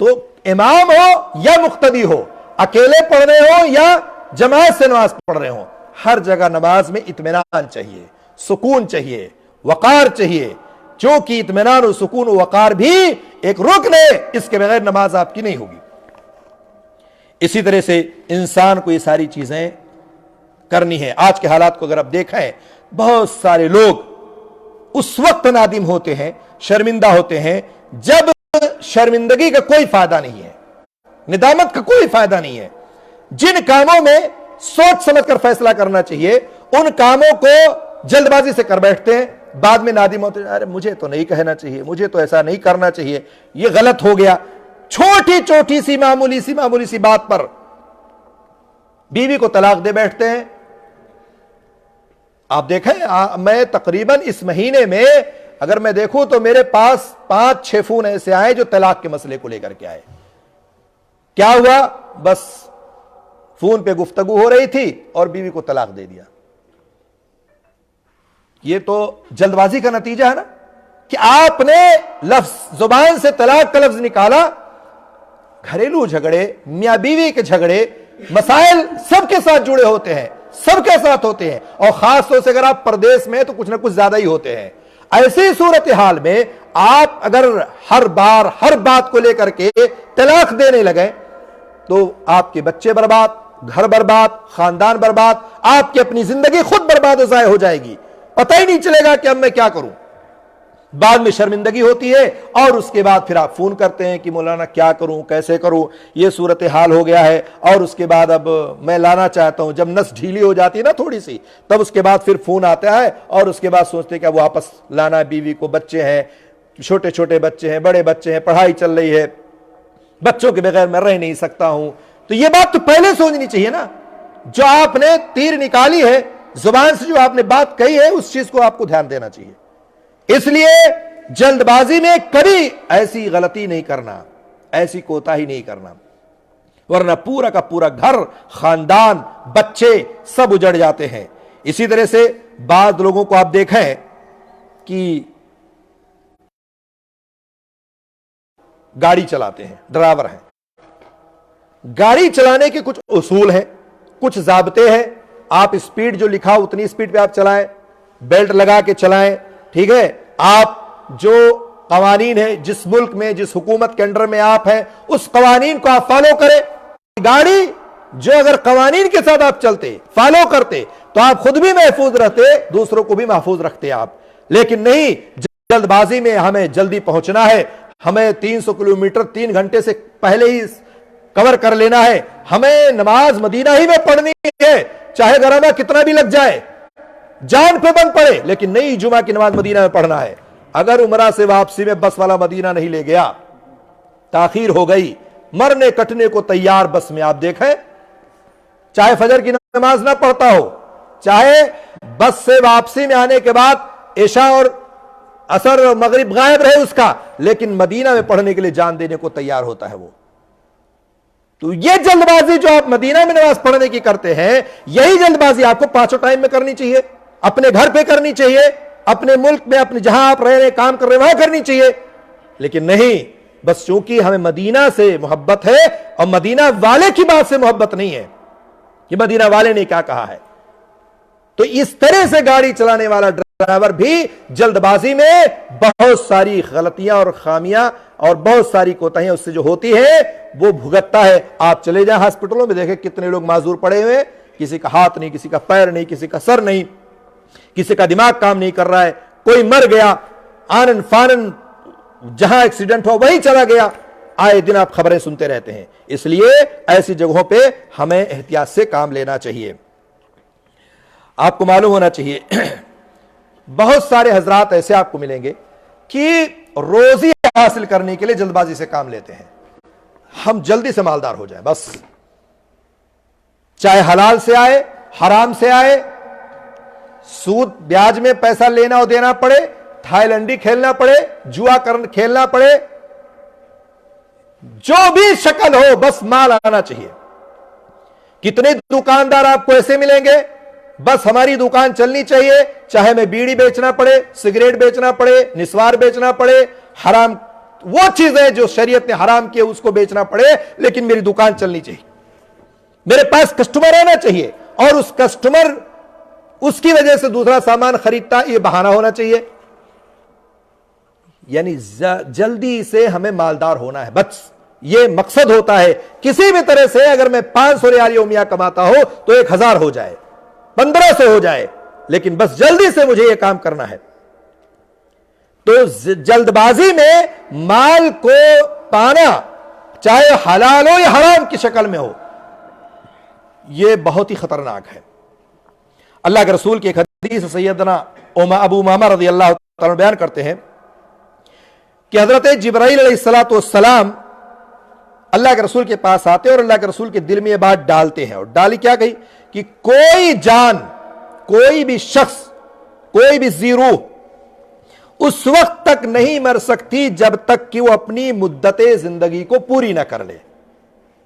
تو امام ہو یا مقتدی ہو، اکیلے پڑھ رہے ہو یا جماعت سے نماز پڑھ رہے ہو، ہر جگہ نماز میں اطمینان چاہیے، سکون چاہیے، وقار چاہیے، چونکہ اطمینان و سکون و وقار بھی ایک رکن ہے، اس کے بغیر نماز آپ کی نہیں ہوگی۔ اسی طرح سے انسان کو یہ ساری چیزیں کرنی ہے۔ آج کے حالات کو اگر آپ دیکھیں، بہت سارے لوگ اس وقت نادم ہوتے ہیں، شرمندہ ہوتے ہیں جب شرمندگی کا کوئی فائدہ نہیں ہے، ندامت کا کوئی فائدہ نہیں ہے۔ جن کاموں میں سوچ سمجھ کر فیصلہ کرنا چاہیے ان کاموں کو جلد بازی سے کر بیٹھتے ہیں، بعد میں نادم ہوتے ہیں، ارے مجھے تو نہیں کہنا چاہیے، مجھے تو ایسا نہیں کرنا چاہیے، یہ غلط ہو گیا۔ چھوٹی چھوٹی سی معمولی سی بات پر بیوی کو طلاق دے بیٹھتے ہیں. آپ دیکھیں میں تقریباً اس مہینے میں اگر میں دیکھوں تو میرے پاس 5-6 فون ایسے آئے جو طلاق کے مسئلے کو لے کر کے آئے. کیا ہوا؟ بس فون پہ گفتگو ہو رہی تھی اور بیوی کو طلاق دے دیا. یہ تو جلد بازی کا نتیجہ ہے نا کہ آپ نے لفظ زبان سے طلاق کا لفظ نکالا. گھریلو جھگڑے، میاں بیوی کے جھگڑے، مسائل سب کے ساتھ جڑے ہوتے ہیں، سب کے ساتھ ہوتے ہیں، اور خاص طور سے اگر آپ پردیس میں تو کچھ نہ کچھ زیادہ ہی ہوتے ہیں. ایسی صورتحال میں آپ اگر ہر بار ہر بات کو لے کر کے طلاق دینے لگے تو آپ کے بچے برباد، گھر برباد، خاندان برباد، آپ کی اپنی زندگی خود برباد و ضائع ہو جائے گی. پتہ ہی نہیں چلے گا کہ اب میں کیا کروں. بعد میں شرمندگی ہوتی ہے اور اس کے بعد پھر آپ فون کرتے ہیں کہ مولانا کیا کروں، کیسے کروں، یہ صورتحال ہو گیا ہے، اور اس کے بعد اب میں لانا چاہتا ہوں. جب نس ڈھیلی ہو جاتی ہے نا تھوڑی سی، تب اس کے بعد پھر فون آتا ہے اور اس کے بعد سوچتے ہیں کہ اب واپس لانا بیوی کو. بچے ہیں، چھوٹے چھوٹے بچے ہیں، بڑے بچے ہیں، پڑھائی چل رہی ہے، بچوں کے بغیر میں رہ نہیں سکتا ہوں. تو یہ بات تو پہلے سوچنی چاہیے نا. جو آپ نے تیر نکالی ہے زبان سے، جو آپ نے بات کہی ہے، اس چیز کو آپ کو دھیان دینا چاہیے. اس لیے جلد بازی میں کبھی ایسی غلطی نہیں کرنا، ایسی کوتاہی نہیں کرنا، ورنہ پورا کا پورا گھر، خاندان، بچے سب اجڑ جاتے ہیں. اسی طرح سے بعض لوگوں کو آپ دیکھیں کہ گاڑی چلاتے ہیں، ڈرائیور ہیں. گاڑی چلانے کے کچھ اصول ہیں، کچھ ضابطے ہیں. آپ اسپیڈ جو لکھا اتنی اسپیڈ پہ آپ چلائیں، بیلٹ لگا کے چلائیں، ٹھیک ہے. آپ جو قوانین ہیں، جس ملک میں، جس حکومت کے انڈر میں آپ ہیں، اس قوانین کو آپ فالو کریں. گاڑی جو اگر قوانین کے ساتھ آپ چلتے، فالو کرتے، تو آپ خود بھی محفوظ رہتے، دوسروں کو بھی محفوظ رکھتے آپ. لیکن نہیں، جلد بازی میں ہمیں جلدی پہنچنا ہے، ہمیں 300 کلومیٹر 3 گھنٹے سے پہلے ہی کور کر لینا ہے، ہمیں نماز مدینہ ہی میں پڑھنی ہے، چاہے گرامہ کتنا بھی لگ جائے، جان پہ بند پڑے، لیکن نہیں، جمعہ کی نماز مدینہ میں پڑھنا ہے. اگر عمرہ سے واپسی میں بس والا مدینہ نہیں لے گیا، تاخیر ہو گئی، مرنے کٹنے کو تیار بس میں آپ دیکھیں، چاہے فجر کی نماز نہ پڑھتا ہو، چاہے بس سے واپسی میں آنے کے بعد عشاء اور عصر اور مغرب غائب رہے اس کا، لیکن مدینہ میں پڑھنے کے لیے جان دینے کو تیار ہوتا ہے وہ. تو یہ جلد بازی جو آپ مدینہ میں نماز پڑھنے کی کرتے ہیں، یہی جلد بازی آپ کو 5 ٹائم میں کرنی چاہیے، اپنے گھر پہ کرنی چاہیے، اپنے ملک میں، اپنے جہاں آپ رہ رہے کام کر رہے وہاں کرنی چاہیے. لیکن نہیں، بس چونکہ ہمیں مدینہ سے محبت ہے اور مدینہ والے کی بات سے محبت نہیں ہے کہ مدینہ والے نے کیا کہا ہے، تو اس طرح سے گاڑی چلانے والا ڈرائیور بھی جلد بازی میں بہت ساری غلطیاں اور خامیاں اور بہت ساری کوتاہیاں اس سے جو ہوتی ہے وہ بھگتتا ہے. آپ چلے جائیں ہاسپٹلوں میں، دیکھیں کتنے لوگ معذور پڑے ہوئے، کسی کا ہاتھ نہیں، کسی کا پیر نہیں، کسی کا سر نہیں، کسی کا دماغ کام نہیں کر رہا ہے، کوئی مر گیا، آنن فانن جہاں ایکسیڈنٹ ہوا وہی چلا گیا. آئے دن آپ خبریں سنتے رہتے ہیں. اس لیے ایسی جگہوں پہ ہمیں احتیاط سے کام لینا چاہیے. آپ کو معلوم ہونا چاہیے بہت سارے حضرات ایسے آپ کو ملیں گے کہ روزی حاصل کرنے کے لیے جلد بازی سے کام لیتے ہیں. ہم جلدی سے مالدار ہو جائیں بس، چاہے حلال سے آئے، حرام سے آئے، سود بیاج میں پیسہ لینا اور دینا پڑے، تھائی لینڈی کھیلنا پڑے، جوا کھیلنا پڑے، جو بھی شکل ہو بس مال آنا چاہیے. کتنے دکاندار آپ کو ایسے ملیں گے، بس ہماری دکان چلنی چاہیے، چاہے میں بیڑی بیچنا پڑے، سگریٹ بیچنا پڑے، نسوار بیچنا پڑے، حرام وہ چیزیں جو شریعت نے حرام کی اس کو بیچنا پڑے، لیکن میری دکان چلنی چاہیے، میرے پاس کسٹمر آنا چاہیے، اور اس کسٹمر اس کی وجہ سے دوسرا سامان خریدتا، یہ بہانہ ہونا چاہیے. یعنی جلدی سے ہمیں مالدار ہونا ہے، بس یہ مقصد ہوتا ہے. کسی بھی طرح سے اگر میں 500 ریال یومیہ کماتا ہو تو 1000 ہو جائے، 1500 ہو جائے، لیکن بس جلدی سے مجھے یہ کام کرنا ہے. تو جلد بازی میں مال کو پانا، چاہے حلال ہو یا حرام کی شکل میں ہو، یہ بہت ہی خطرناک ہے. اللہ کے رسول کی ایک حدیث سیدنا ابو امامہ رضی اللہ تعالیٰ بیان کرتے ہیں کہ حضرت جبرائیل علیہ السلام اللہ کے رسول کے پاس آتے ہیں اور اللہ کے رسول کے دل میں یہ بات ڈالتے ہیں. اور ڈالی کیا گئی کہ کوئی جان، کوئی بھی شخص، کوئی بھی ذی روح اس وقت تک نہیں مر سکتی جب تک کہ وہ اپنی مدت زندگی کو پوری نہ کر لے.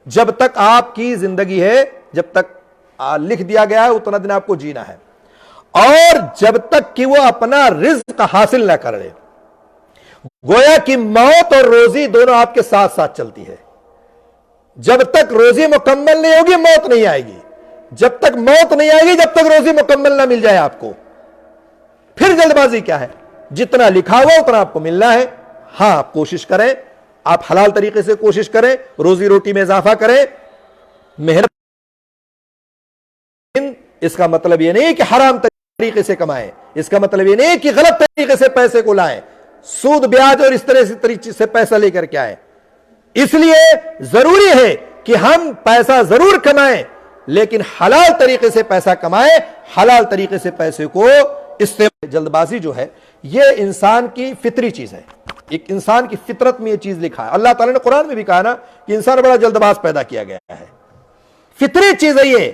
جب تک آپ کی زندگی ہے، جب تک لکھ دیا گیا ہے اتنا دن آپ کو جینا ہے، اور جب تک کہ وہ اپنا رزق حاصل نہ کر لے. گویا کہ موت اور روزی دونوں آپ کے ساتھ ساتھ چلتی ہے. جب تک روزی مکمل نہیں ہوگی موت نہیں آئے گی، جب تک موت نہیں آئے گی جب تک روزی مکمل نہ مل جائے آپ کو. پھر جلد بازی کیا ہے؟ جتنا لکھا ہوا اتنا آپ کو ملنا ہے. ہاں آپ کوشش کریں، آپ حلال طریقے سے کوشش کریں، روزی روٹی میں اضافہ کریں، محنت. اس کا مطلب یہ نہیں کہ حرام طریقے سے کمائیں، اس کا مطلب یہ نہیں کہ غلط طریقے سے پیسے کو لائیں، سود بیاج اور اس طرح سے پیسہ لے کر کے آئیں. اس لیے ضروری ہے کہ ہم پیسہ ضرور کمائیں لیکن حلال طریقے سے پیسہ کمائیں، حلال طریقے سے پیسے کو استعمال. جلد بازی جو ہے یہ انسان کی فطری چیز ہے، ایک انسان کی فطرت میں یہ چیز لکھا ہے. اللہ تعالیٰ نے قرآن میں بھی کہا نا کہ انسان بڑا جلد باز پیدا کیا گیا ہے، فطری چیز ہے یہ.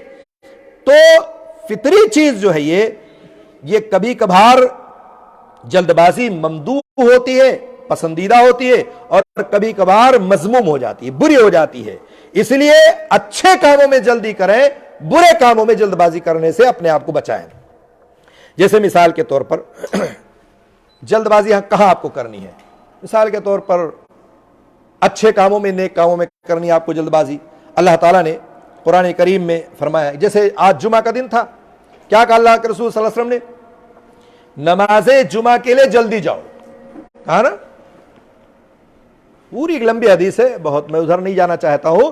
تو فطری چیز جو ہے یہ کبھی کبھار جلد بازی ممدوح ہوتی ہے، پسندیدہ ہوتی ہے، اور کبھی کبھار مذموم ہو جاتی ہے، بری ہو جاتی ہے. اس لیے اچھے کاموں میں جلدی کریں، برے کاموں میں جلد بازی کرنے سے اپنے آپ کو بچائیں. جیسے مثال کے طور پر جلد بازی کہاں آپ کو کرنی ہے؟ مثال کے طور پر اچھے کاموں میں، نیک کاموں میں کرنی ہے آپ کو جلد بازی. اللہ تعالیٰ نے قرآن کریم میں فرمایا، جیسے آج جمعہ کا دن تھا، کیا کہا اللہ کے رسول صلی اللہ علیہ وسلم نے؟ نماز جمعہ کے لیے جلدی جاؤ. کہا نا، پوری ایک لمبی حدیث ہے، بہت میں ادھر نہیں جانا چاہتا ہوں.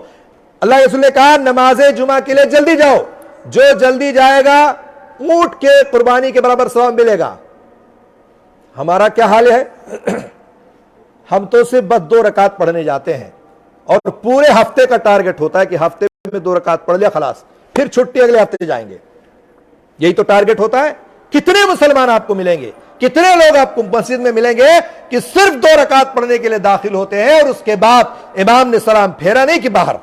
اللہ کے رسول نے کہا نماز جمعہ کے لیے جلدی جاؤ، جو جلدی جائے گا اونٹ کے قربانی کے برابر ثواب ملے گا. ہمارا کیا حال ہے؟ ہم تو صرف بس 2 رکعت پڑھنے جاتے ہیں اور پورے ہفتے کا ٹارگٹ ہوتا ہے کہ ہفتے میں 2 رکعت پڑھ لیا خلاص، پھر چھٹی اگلے ہفتے جائیں گے. یہی تو ٹارگٹ ہوتا ہے. کتنے مسلمان آپ کو ملیں گے، کتنے لوگ آپ کو مسجد میں ملیں گے کہ صرف 2 رکعت پڑھنے کے لیے داخل ہوتے ہیں اور اس کے بعد امام نے سلام پھیرا نہیں کہ باہر.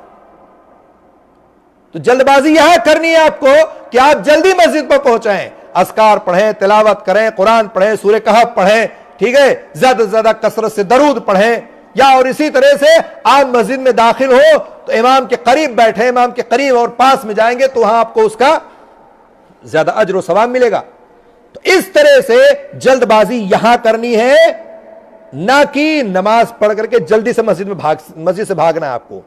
تو جلد بازی یہاں کرنی ہے آپ کو کہ آپ جلدی مسجد پر پہنچائیں، اذکار پڑھیں، تلاوت کریں، قرآن پڑھیں، سورہ کہف پڑھیں، ٹھیک ہے، زیادہ سے زیادہ کثرت سے درود پڑھیں. یا اور اسی طرح سے آپ مسجد میں داخل ہو تو امام کے قریب بیٹھیں، امام کے قریب اور پاس میں جائیں گے تو وہاں آپ کو اس کا زیادہ اجر و ثواب ملے گا. تو اس طرح سے جلد بازی یہاں کرنی ہے، نہ کہ نماز پڑھ کر کے جلدی سے مسجد سے بھاگنا ہے آپ کو.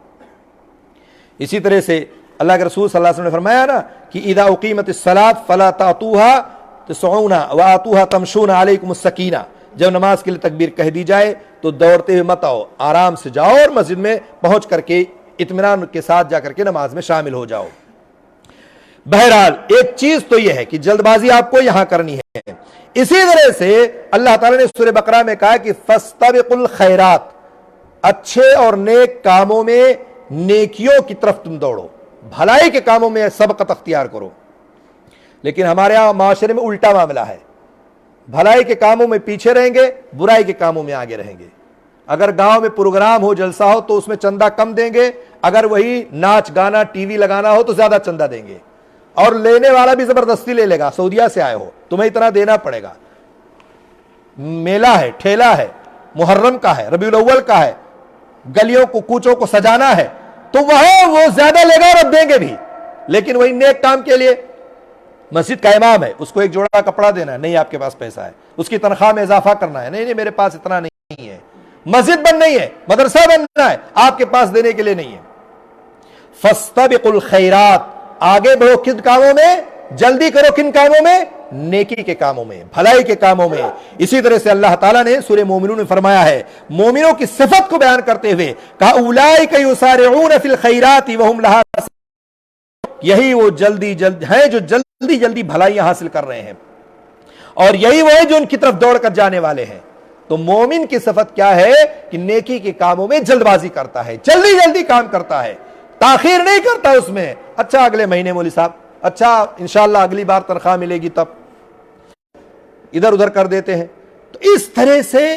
اسی طرح سے اللہ کے رسول صلی اللہ علیہ وسلم نے فرمایا نا کہ اذا اقیمت الصلاۃ فلا تأتوها تسعون وآتوها تمشون علیکم السکینہ. جب نماز کے لیے تکبیر کہہ دی جائے تو دوڑتے ہوئے مت آؤ، آرام سے جاؤ اور مسجد میں پہنچ کر کے اطمینان کے ساتھ جا کر کے نماز میں شامل ہو جاؤ. بہرحال ایک چیز تو یہ ہے کہ جلد بازی آپ کو یہاں کرنی ہے. اسی طرح سے اللہ تعالیٰ نے سورہ بقرہ میں کہا کہ فاستبقوا الخیرات، اچھے اور نیک کاموں میں نیکیوں کی طرف تم دوڑو، بھلائی کے کاموں میں سبقت اختیار کرو. لیکن ہمارے یہاں معاشرے میں الٹا معاملہ ہے، بھلائی کے کاموں میں پیچھے رہیں گے، برائی کے کاموں میں آگے رہیں گے. اگر گاؤں میں پروگرام ہو، جلسہ ہو تو اس میں چندہ کم دیں گے، اگر وہی ناچ گانا ٹی وی لگانا ہو تو زیادہ چندہ دیں گے، اور لینے والا بھی زبردستی لے لے گا. سعودیہ سے آئے ہو تمہیں اتنا دینا پڑے گا. میلہ ہے، ٹھیلا ہے، محرم کا ہے، ربیع الاول کا ہے، گلیوں کو کوچوں کو سجانا ہے تو وہاں وہ زیادہ لے گا اور اب دیں گے بھی. لیکن وہی نیک کام کے لیے مسجد کا امام ہے، اس کو ایک جوڑا کپڑا دینا ہے، نہیں آپ کے پاس پیسہ ہے، اس کی تنخواہ میں اضافہ کرنا ہے، نہیں میرے پاس اتنا نہیں ہے. مسجد بن نہیں ہے، مدرسہ بننا ہے، آپ کے پاس دینے کے لیے نہیں ہے. فاستبقوا الخیرات، آگے بڑھو کن کاموں میں؟ جلدی کرو کن کاموں میں؟ نیکی کے کاموں میں، بھلائی کے کاموں میں. اسی طرح سے اللہ تعالیٰ نے سورہ مومنون میں فرمایا ہے، مومنوں کی صفت کو بیان کرتے ہوئے کہا اولئک یسارعون فی الخیرات وہم لہا، یہی وہ جلدی ہیں جو جلدی بھلائیاں حاصل کر رہے ہیں، اور یہی وہ ہے جو ان کی طرف دوڑ کر جانے والے ہیں. تو مومن کی صفت کیا ہے کہ نیکی کے کاموں میں جلد بازی کرتا ہے، جلدی کام کرتا ہے، تاخیر نہیں کرتا اس میں. اچھا اگلے مہینے مولوی صاحب، اچھا انشاءاللہ اگلی بار تنخواہ ملے گی تب، ادھر ادھر کر دیتے ہیں. تو اس طرح سے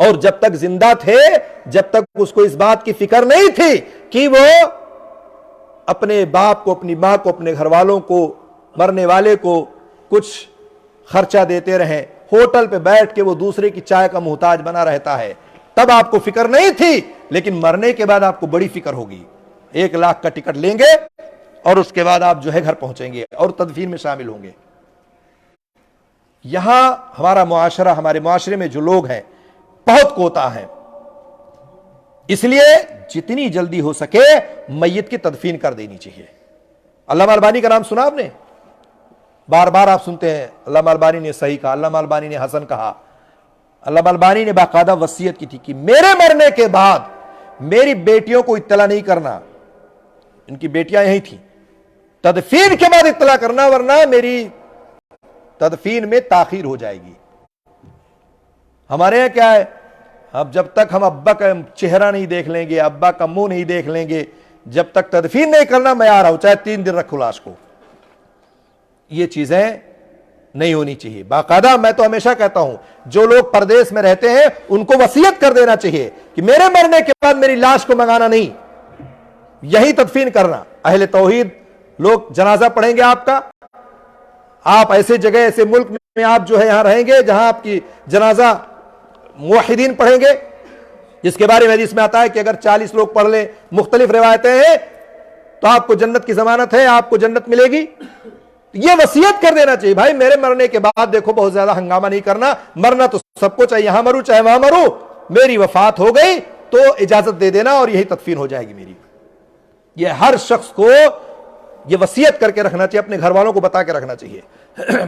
اور جب تک زندہ تھے، جب تک اس کو اس بات کی فکر نہیں تھی کہ وہ اپنے باپ کو، اپنی ماں کو، اپنے گھر والوں کو، مرنے والے کو کچھ خرچہ دیتے رہیں، ہوٹل پہ بیٹھ کے وہ دوسرے کی چائے کا محتاج بنا رہتا ہے، تب آپ کو فکر نہیں تھی، لیکن مرنے کے بعد آپ کو بڑی فکر ہوگی۔ 1 لاکھ کا ٹکٹ لیں گے اور اس کے بعد آپ جو ہے گھر پہنچیں گے اور تدفین میں شامل ہوں گے۔ یہاں ہمارا معاشرہ، ہمارے معاشرے میں جو لوگ ہیں بہت کوتا ہیں، اس لیے جتنی جلدی ہو سکے میت کی تدفین کر دینی چاہیے۔ علامہ البانی کا نام سنا آپ نے؟ بار بار آپ سنتے ہیں علامہ البانی نے صحیح کہا، علامہ البانی نے حسن کہا۔ علامہ البانی نے باقاعدہ وصیت کی تھی کہ میرے مرنے کے بعد میری بیٹیوں کو اطلاع نہیں کرنا، ان کی بیٹیاں یہی تھیں، تدفین کے بعد اطلاع کرنا ورنہ میری تدفین میں تاخیر ہو جائے گی۔ ہمارے یہاں کیا ہے، اب جب تک ہم ابا کا چہرہ نہیں دیکھ لیں گے، ابا کا منہ نہیں دیکھ لیں گے، جب تک تدفین نہیں کرنا میں آ رہا ہوں، چاہے 3 دن رکھو لاش کو۔ یہ چیزیں نہیں ہونی چاہیے۔ باقاعدہ میں تو ہمیشہ کہتا ہوں جو لوگ پردیس میں رہتے ہیں ان کو وصیت کر دینا چاہیے کہ میرے مرنے کے بعد میری لاش کو منگانا نہیں، یہی تدفین کرنا۔ اہل توحید لوگ جنازہ پڑھیں گے آپ کا، آپ ایسے جگہ، ایسے ملک میں آپ جو ہے یہاں رہیں گے جہاں آپ کی جنازہ موحدین پڑھیں گے، جس کے بارے میں حدیث میں آتا ہے کہ اگر 40 لوگ پڑھ لیں، مختلف روایتیں ہیں، تو آپ کو جنت کی ضمانت ہے، آپ کو جنت ملے گی۔ یہ وصیت کر دینا چاہیے، بھائی میرے مرنے کے بعد دیکھو بہت زیادہ ہنگامہ نہیں کرنا، مرنا تو سب کو چاہیے، یہاں مروں چاہے وہاں مروں، میری وفات ہو گئی تو اجازت دے دینا اور یہی تدفین ہو جائے گی میری۔ یہ ہر شخص کو یہ وصیت کر کے رکھنا چاہیے، اپنے گھر والوں کو بتا کے رکھنا چاہیے۔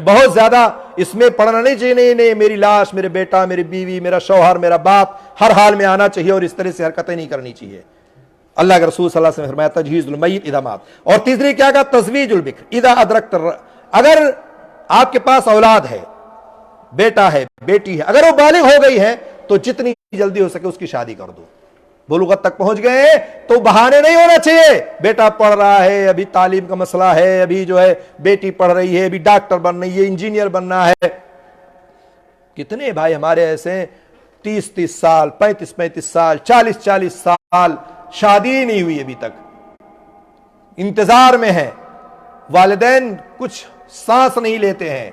بہت زیادہ اس میں پڑھنا نہیں چاہیے، نہیں میری لاش، میرے بیٹا، میری بیوی، میرا شوہر، میرا باپ ہر حال میں آنا چاہیے اور اس طرح سے حرکتیں نہیں کرنی چاہیے۔ اللہ کے رسول صلی اللہ علیہ وسلم نے فرمایا تجہیز المیت اذا مات، اور تیسری کیا کہا، تزویج البکر اذا ادرکت، اگر آپ کے پاس اولاد ہے، بیٹا ہے، بیٹی ہے، اگر وہ بالغ ہو گئی ہے تو جتنی جلدی ہو سکے اس کی شادی کر دو۔ بلوغت تک پہنچ گئے تو بہانے نہیں ہونا چاہیے، بیٹا پڑھ رہا ہے، ابھی تعلیم کا مسئلہ ہے، ابھی جو ہے بیٹی پڑھ رہی ہے، ابھی ڈاکٹر بن رہی ہے، انجینئر بننا ہے۔ کتنے بھائی ہمارے ایسے 30 سال، 35 سال، 40 سال شادی نہیں ہوئی ابھی تک، انتظار میں ہے، والدین کچھ سانس نہیں لیتے ہیں،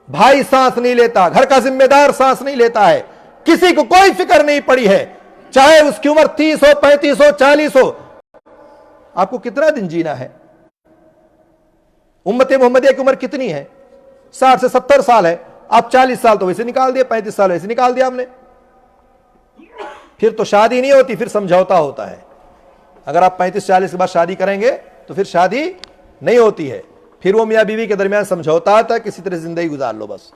بھائی سانس نہیں لیتا، گھر کا ذمہ دار سانس نہیں لیتا ہے، کسی کو کوئی فکر نہیں پڑی ہے، چاہے اس کی عمر 30 ہو، 35 ہو، 40 ہو۔ آپ کو کتنا دن جینا ہے؟ امت محمدیہ کی عمر کتنی ہے؟ 60 سے 70 سال ہے، آپ 40 سال تو ویسے نکال دیا، 35 سال ویسے نکال دیا آپ نے، پھر تو شادی نہیں ہوتی، پھر سمجھوتا ہوتا ہے۔ اگر آپ 35-40 کے بعد شادی کریں گے تو پھر شادی نہیں ہوتی ہے، پھر وہ میاں بیوی کے درمیان سمجھوتا آتا ہے، کسی طرح زندگی گزار لو بس۔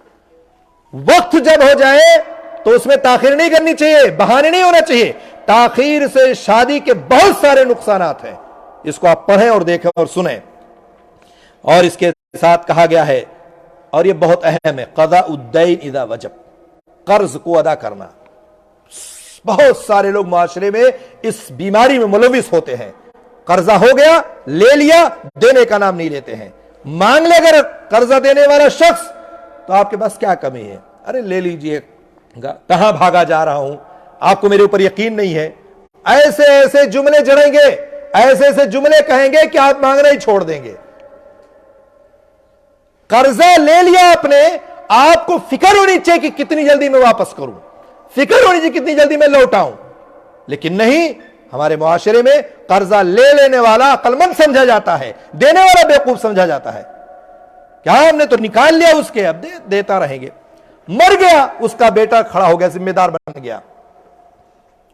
وقت جب ہو جائے تو اس میں تاخیر نہیں کرنی چاہیے، بہانے نہیں ہونا چاہیے۔ تاخیر سے شادی کے بہت سارے نقصانات ہیں، اس کو آپ پڑھیں اور دیکھیں اور سنیں۔ اور اس کے ساتھ کہا گیا ہے، اور یہ بہت اہم ہے، قضاء الدین اذا وجب، قرض کو ادا کرنا۔ بہت سارے لوگ معاشرے میں اس بیماری میں ملوث ہوتے ہیں، قرضہ ہو گیا، لے لیا، دینے کا نام نہیں لیتے ہیں۔ مانگ لے اگر قرضہ دینے والا شخص تو آپ کے پاس کیا کمی ہے؟ ارے لے لیجئے، کہاں بھاگا جا رہا ہوں، آپ کو میرے اوپر یقین نہیں ہے، ایسے ایسے جملے جڑیں گے، ایسے ایسے جملے کہیں گے کہ آپ مانگنا ہی چھوڑ دیں گے۔ قرضہ لے لیا آپ نے، آپ کو فکر ہونی چاہیے کہ کتنی جلدی میں واپس کروں، فکر ہونی چاہیے کتنی جلدی میں لوٹاؤں، لیکن نہیں، ہمارے معاشرے میں قرضہ لے لینے والا عقل مند سمجھا جاتا ہے، دینے والا بیوقوف سمجھا جاتا ہے۔ کیا ہم نے تو نکال لیا اس کے، اب دیتا رہیں گے۔ مر گیا، اس کا بیٹا کھڑا ہو گیا، ذمہ دار بن گیا،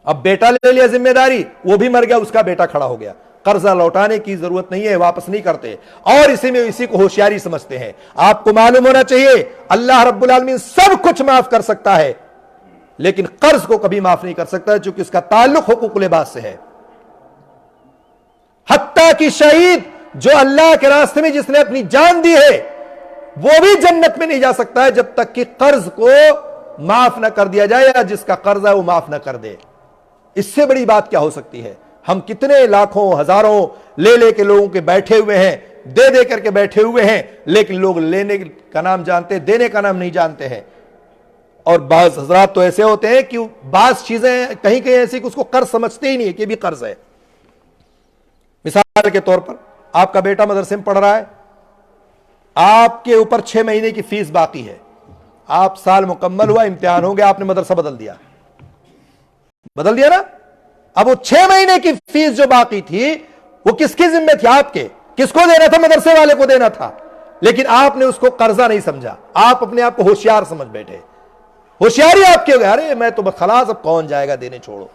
اب بیٹا لے لیا ذمہ داری، وہ بھی مر گیا، اس کا بیٹا کھڑا ہو گیا۔ قرضہ لوٹانے کی ضرورت نہیں ہے، واپس نہیں کرتے، اور اسی کو ہوشیاری سمجھتے ہیں۔ آپ کو معلوم ہونا چاہیے اللہ رب العالمین سب کچھ معاف کر سکتا ہے، لیکن قرض کو کبھی معاف نہیں کر سکتا، چونکہ اس کا تعلق حقوق العباد سے ہے۔ حتیٰ کہ شہید جو اللہ کے راستے میں جس نے اپنی جان دی ہے، وہ بھی جنت میں نہیں جا سکتا ہے جب تک کہ قرض کو معاف نہ کر دیا جائے، یا جس کا قرض ہے وہ معاف نہ کر دے۔ اس سے بڑی بات کیا ہو سکتی ہے؟ ہم کتنے لاکھوں ہزاروں لے لے کے لوگوں کے بیٹھے ہوئے ہیں، دے دے کر کے بیٹھے ہوئے ہیں، لیکن لوگ لینے کا نام جانتے، دینے کا نام نہیں جانتے ہیں۔ اور بعض حضرات تو ایسے ہوتے ہیں کہ بعض چیزیں کہیں کہیں ایسی کہ اس کو قرض سمجھتے ہی نہیں ہے کہ بھی قرض ہے. مثال کے طور پر آپ کا بیٹا مدرسے میں پڑھ رہا ہے, آپ کے اوپر 6 مہینے کی فیس باقی ہے, آپ سال مکمل ہوا, امتحان ہو گیا, آپ نے مدرسہ بدل دیا نا. اب وہ 6 مہینے کی فیس جو باقی تھی وہ کس کی ذمہ تھی؟ آپ کے. کس کو دینا تھا؟ مدرسے والے کو دینا تھا. لیکن آپ نے اس کو قرضہ نہیں سمجھا, آپ اپنے آپ کو ہوشیار سمجھ بیٹھے. ہوشیاری آپ کی ہو گئی, ارے میں تو خلاص, اب کون جائے گا دینے, چھوڑو.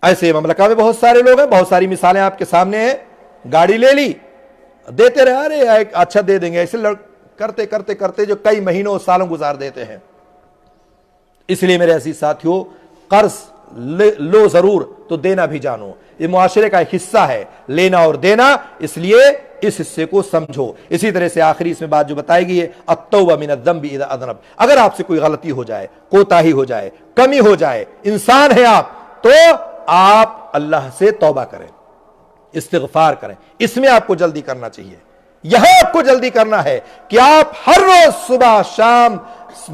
ایسے مملکہ میں بہت سارے لوگ ہیں, بہت ساری مثالیں آپ کے سامنے ہیں. گاڑی لے لی, دیتے رہے, ارے اچھا دے دیں گے, ایسے کرتے کرتے کرتے جو کئی مہینوں سالوں گزار دیتے ہیں. اس لیے میرے عزیز ساتھیوں, قرض لو ضرور تو دینا بھی جانو. یہ معاشرے کا ایک حصہ ہے, لینا اور دینا, اس لیے اس حصے کو سمجھو. اسی طرح سے آخری اس میں بات جو بتائی گئی ہے, التوبہ من الذنب اذا اذنب. اگر آپ سے کوئی غلطی ہو جائے, کوتاہی ہو جائے, کمی ہو جائے, انسان ہے آپ, تو آپ اللہ سے توبہ کریں, استغفار کریں. اس میں آپ کو جلدی کرنا چاہیے. یہاں آپ کو جلدی کرنا ہے کہ آپ ہر روز صبح شام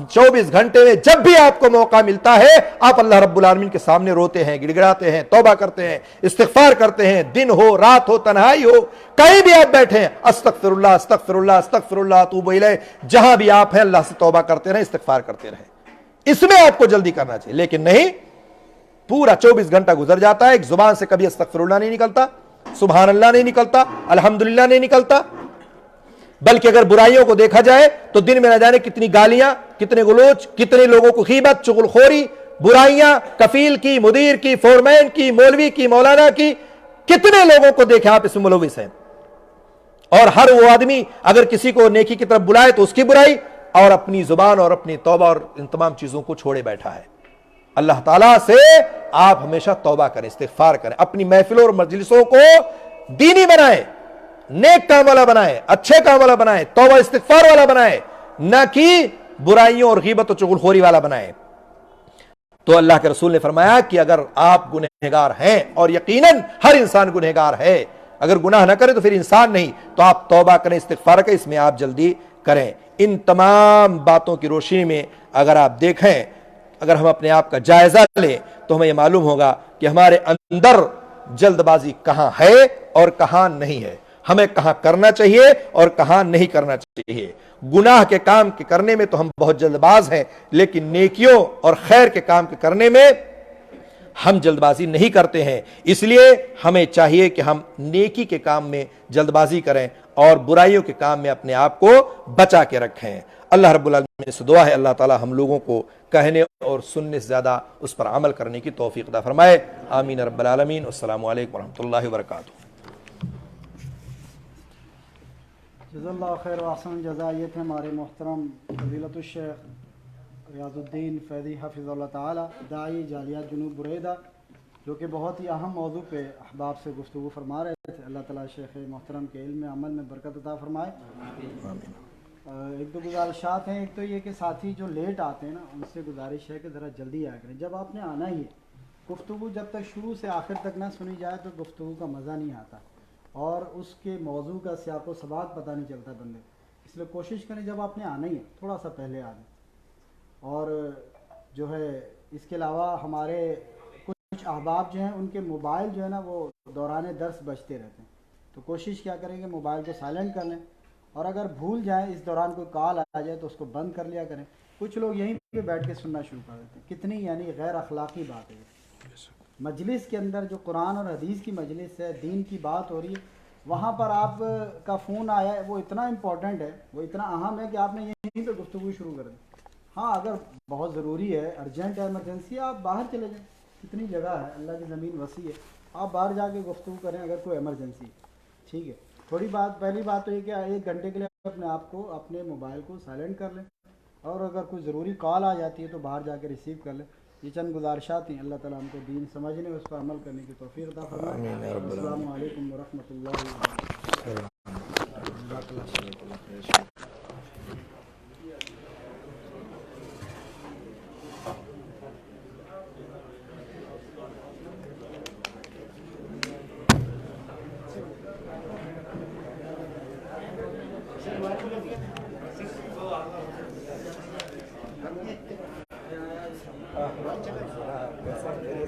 24 گھنٹے میں جب بھی آپ کو موقع ملتا ہے, آپ اللہ رب العالمین کے سامنے روتے ہیں, گڑ گڑاتے ہیں, توبہ کرتے ہیں, استغفار کرتے ہیں. دن ہو, رات ہو, تنہائی ہو, کہیں بھی آپ بیٹھے ہیں, استغفر اللہ استغفر اللہ استغفر اللہ اتوب الیہ. جہاں بھی آپ ہیں اللہ سے توبہ کرتے رہیں, استغفار کرتے رہیں. اس میں آپ کو جلدی کرنا چاہیے. لیکن نہیں, پورا 24 گھنٹہ گزر جاتا ہے, ایک زبان سے کبھی استغفر اللہ نہیں نکلتا, سبحان اللہ نہیں نکلتا, الحمدللہ نہیں نکلتا. بلکہ اگر برائیوں کو دیکھا جائے تو دن میں نہ جانے کتنی گالیاں, کتنے گلوچ, کتنے لوگوں کو غیبت, چغل خوری, برائیاں, کفیل کی, مدیر کی, فورمین کی, مولوی کی, مولانا کی, کتنے لوگوں کو دیکھیں آپ اس میں ملوث ہیں. اور ہر وہ آدمی اگر کسی کو نیکی کی طرف بلائے تو اس کی برائی, اور اپنی زبان اور اپنی توبہ اور ان تمام چیزوں کو چھوڑے بیٹھا ہے. اللہ تعالیٰ سے آپ ہمیشہ توبہ کریں, استغفار کریں. اپنی محفلوں اور مجلسوں کو دینی بنائیں, نیک کام والا بنائیں, اچھے کام والا بنائیں, توبہ استغفار والا بنائیں, نہ کہ برائیوں اور غیبت و چغل خوری والا بنائیں. تو اللہ کے رسول نے فرمایا کہ اگر آپ گنہگار ہیں, اور یقیناً ہر انسان گنہگار ہے, اگر گناہ نہ کرے تو پھر انسان نہیں, تو آپ توبہ کریں, استغفار کریں. اس میں آپ جلدی کریں. ان تمام باتوں کی روشنی میں اگر آپ دیکھیں, اگر ہم اپنے آپ کا جائزہ لیں, تو ہمیں یہ معلوم ہوگا کہ ہمارے اندر جلد بازی کہاں ہے اور کہاں نہیں ہے, ہمیں کہاں کرنا چاہیے اور کہاں نہیں کرنا چاہیے. گناہ کے کام کے کرنے میں تو ہم بہت جلد باز ہیں, لیکن نیکیوں اور خیر کے کام کے کرنے میں ہم جلد بازی نہیں کرتے ہیں. اس لیے ہمیں چاہیے کہ ہم نیکی کے کام میں جلد بازی کریں اور برائیوں کے کام میں اپنے آپ کو بچا کے رکھیں. اللہ رب العالمین سے دعا ہے اللہ تعالی ہم لوگوں کو کہنے اور سننے سے زیادہ اس پر عمل کرنے کی توفیق عطا فرمائے. آمین رب العالمین. السلام علیکم ورحمۃ اللہ وبرکاتہ. جزا اللہ خیر و احسن جزا. یہ تھے ہمارے محترم فضیلت الشیخ ریاض الدین فیضی حفظ اللہ تعالی, داعی جالیات جنوب بریدہ, جو کہ بہت ہی اہم موضوع پہ احباب سے گفتگو فرما رہے تھے. اللہ تعالیٰ شیخ محترم کے علم عمل میں برکت عطا فرمائے. ایک دو گزارشات ہیں. ایک تو یہ کہ ساتھی جو لیٹ آتے ہیں نا, ان سے گزارش ہے کہ ذرا جلدی آیا کریں. جب آپ نے آنا ہی ہے, گفتگو جب تک شروع سے آخر تک نہ سنی جائے تو گفتگو کا مزہ نہیں آتا, اور اس کے موضوع کا سیاق و سباق پتہ نہیں چلتا بندے. اس لیے کوشش کریں جب آپ نے آنا ہی ہے تھوڑا سا پہلے آ جائیں. اور جو ہے اس کے علاوہ ہمارے کچھ احباب جو ہیں ان کے موبائل جو ہے نا وہ دوران درس بجتے رہتے ہیں, تو کوشش کیا کریں کہ موبائل کو سائلنٹ کر لیں, اور اگر بھول جائیں اس دوران کوئی کال آ جائے تو اس کو بند کر لیا کریں. کچھ لوگ یہیں پہ بیٹھ کے سننا شروع کر دیتے ہیں. کتنی یعنی غیر اخلاقی بات ہے. مجلس کے اندر جو قرآن اور حدیث کی مجلس ہے, دین کی بات ہو رہی ہے, وہاں پر آپ کا فون آیا ہے, وہ اتنا امپورٹنٹ ہے, وہ اتنا اہم ہے کہ آپ نے یہیں پہ گفتگو شروع کر دی. ہاں اگر بہت ضروری ہے, ارجنٹ ہے, ایمرجنسی ہے, آپ باہر چلے جائیں. کتنی جگہ ہے, اللہ کی زمین وسیع ہے, آپ باہر جا کے گفتگو کریں اگر کوئی ایمرجنسی. ٹھیک ہے. تھوڑی بات, پہلی بات تو یہ کہ 1 گھنٹے کے لیے اپنے آپ کو, اپنے موبائل کو سائلنٹ کر لیں, اور اگر کوئی ضروری کال آ جاتی ہے تو باہر جا کے ریسیو کر لیں. یہ چند گزارشات ہیں. اللہ تعالیٰ ہم کو دین سمجھنے اور اس پر عمل کرنے کی توفیق عطا فرمائے. السلام علیکم ورحمۃ اللہ وبرکاتہ.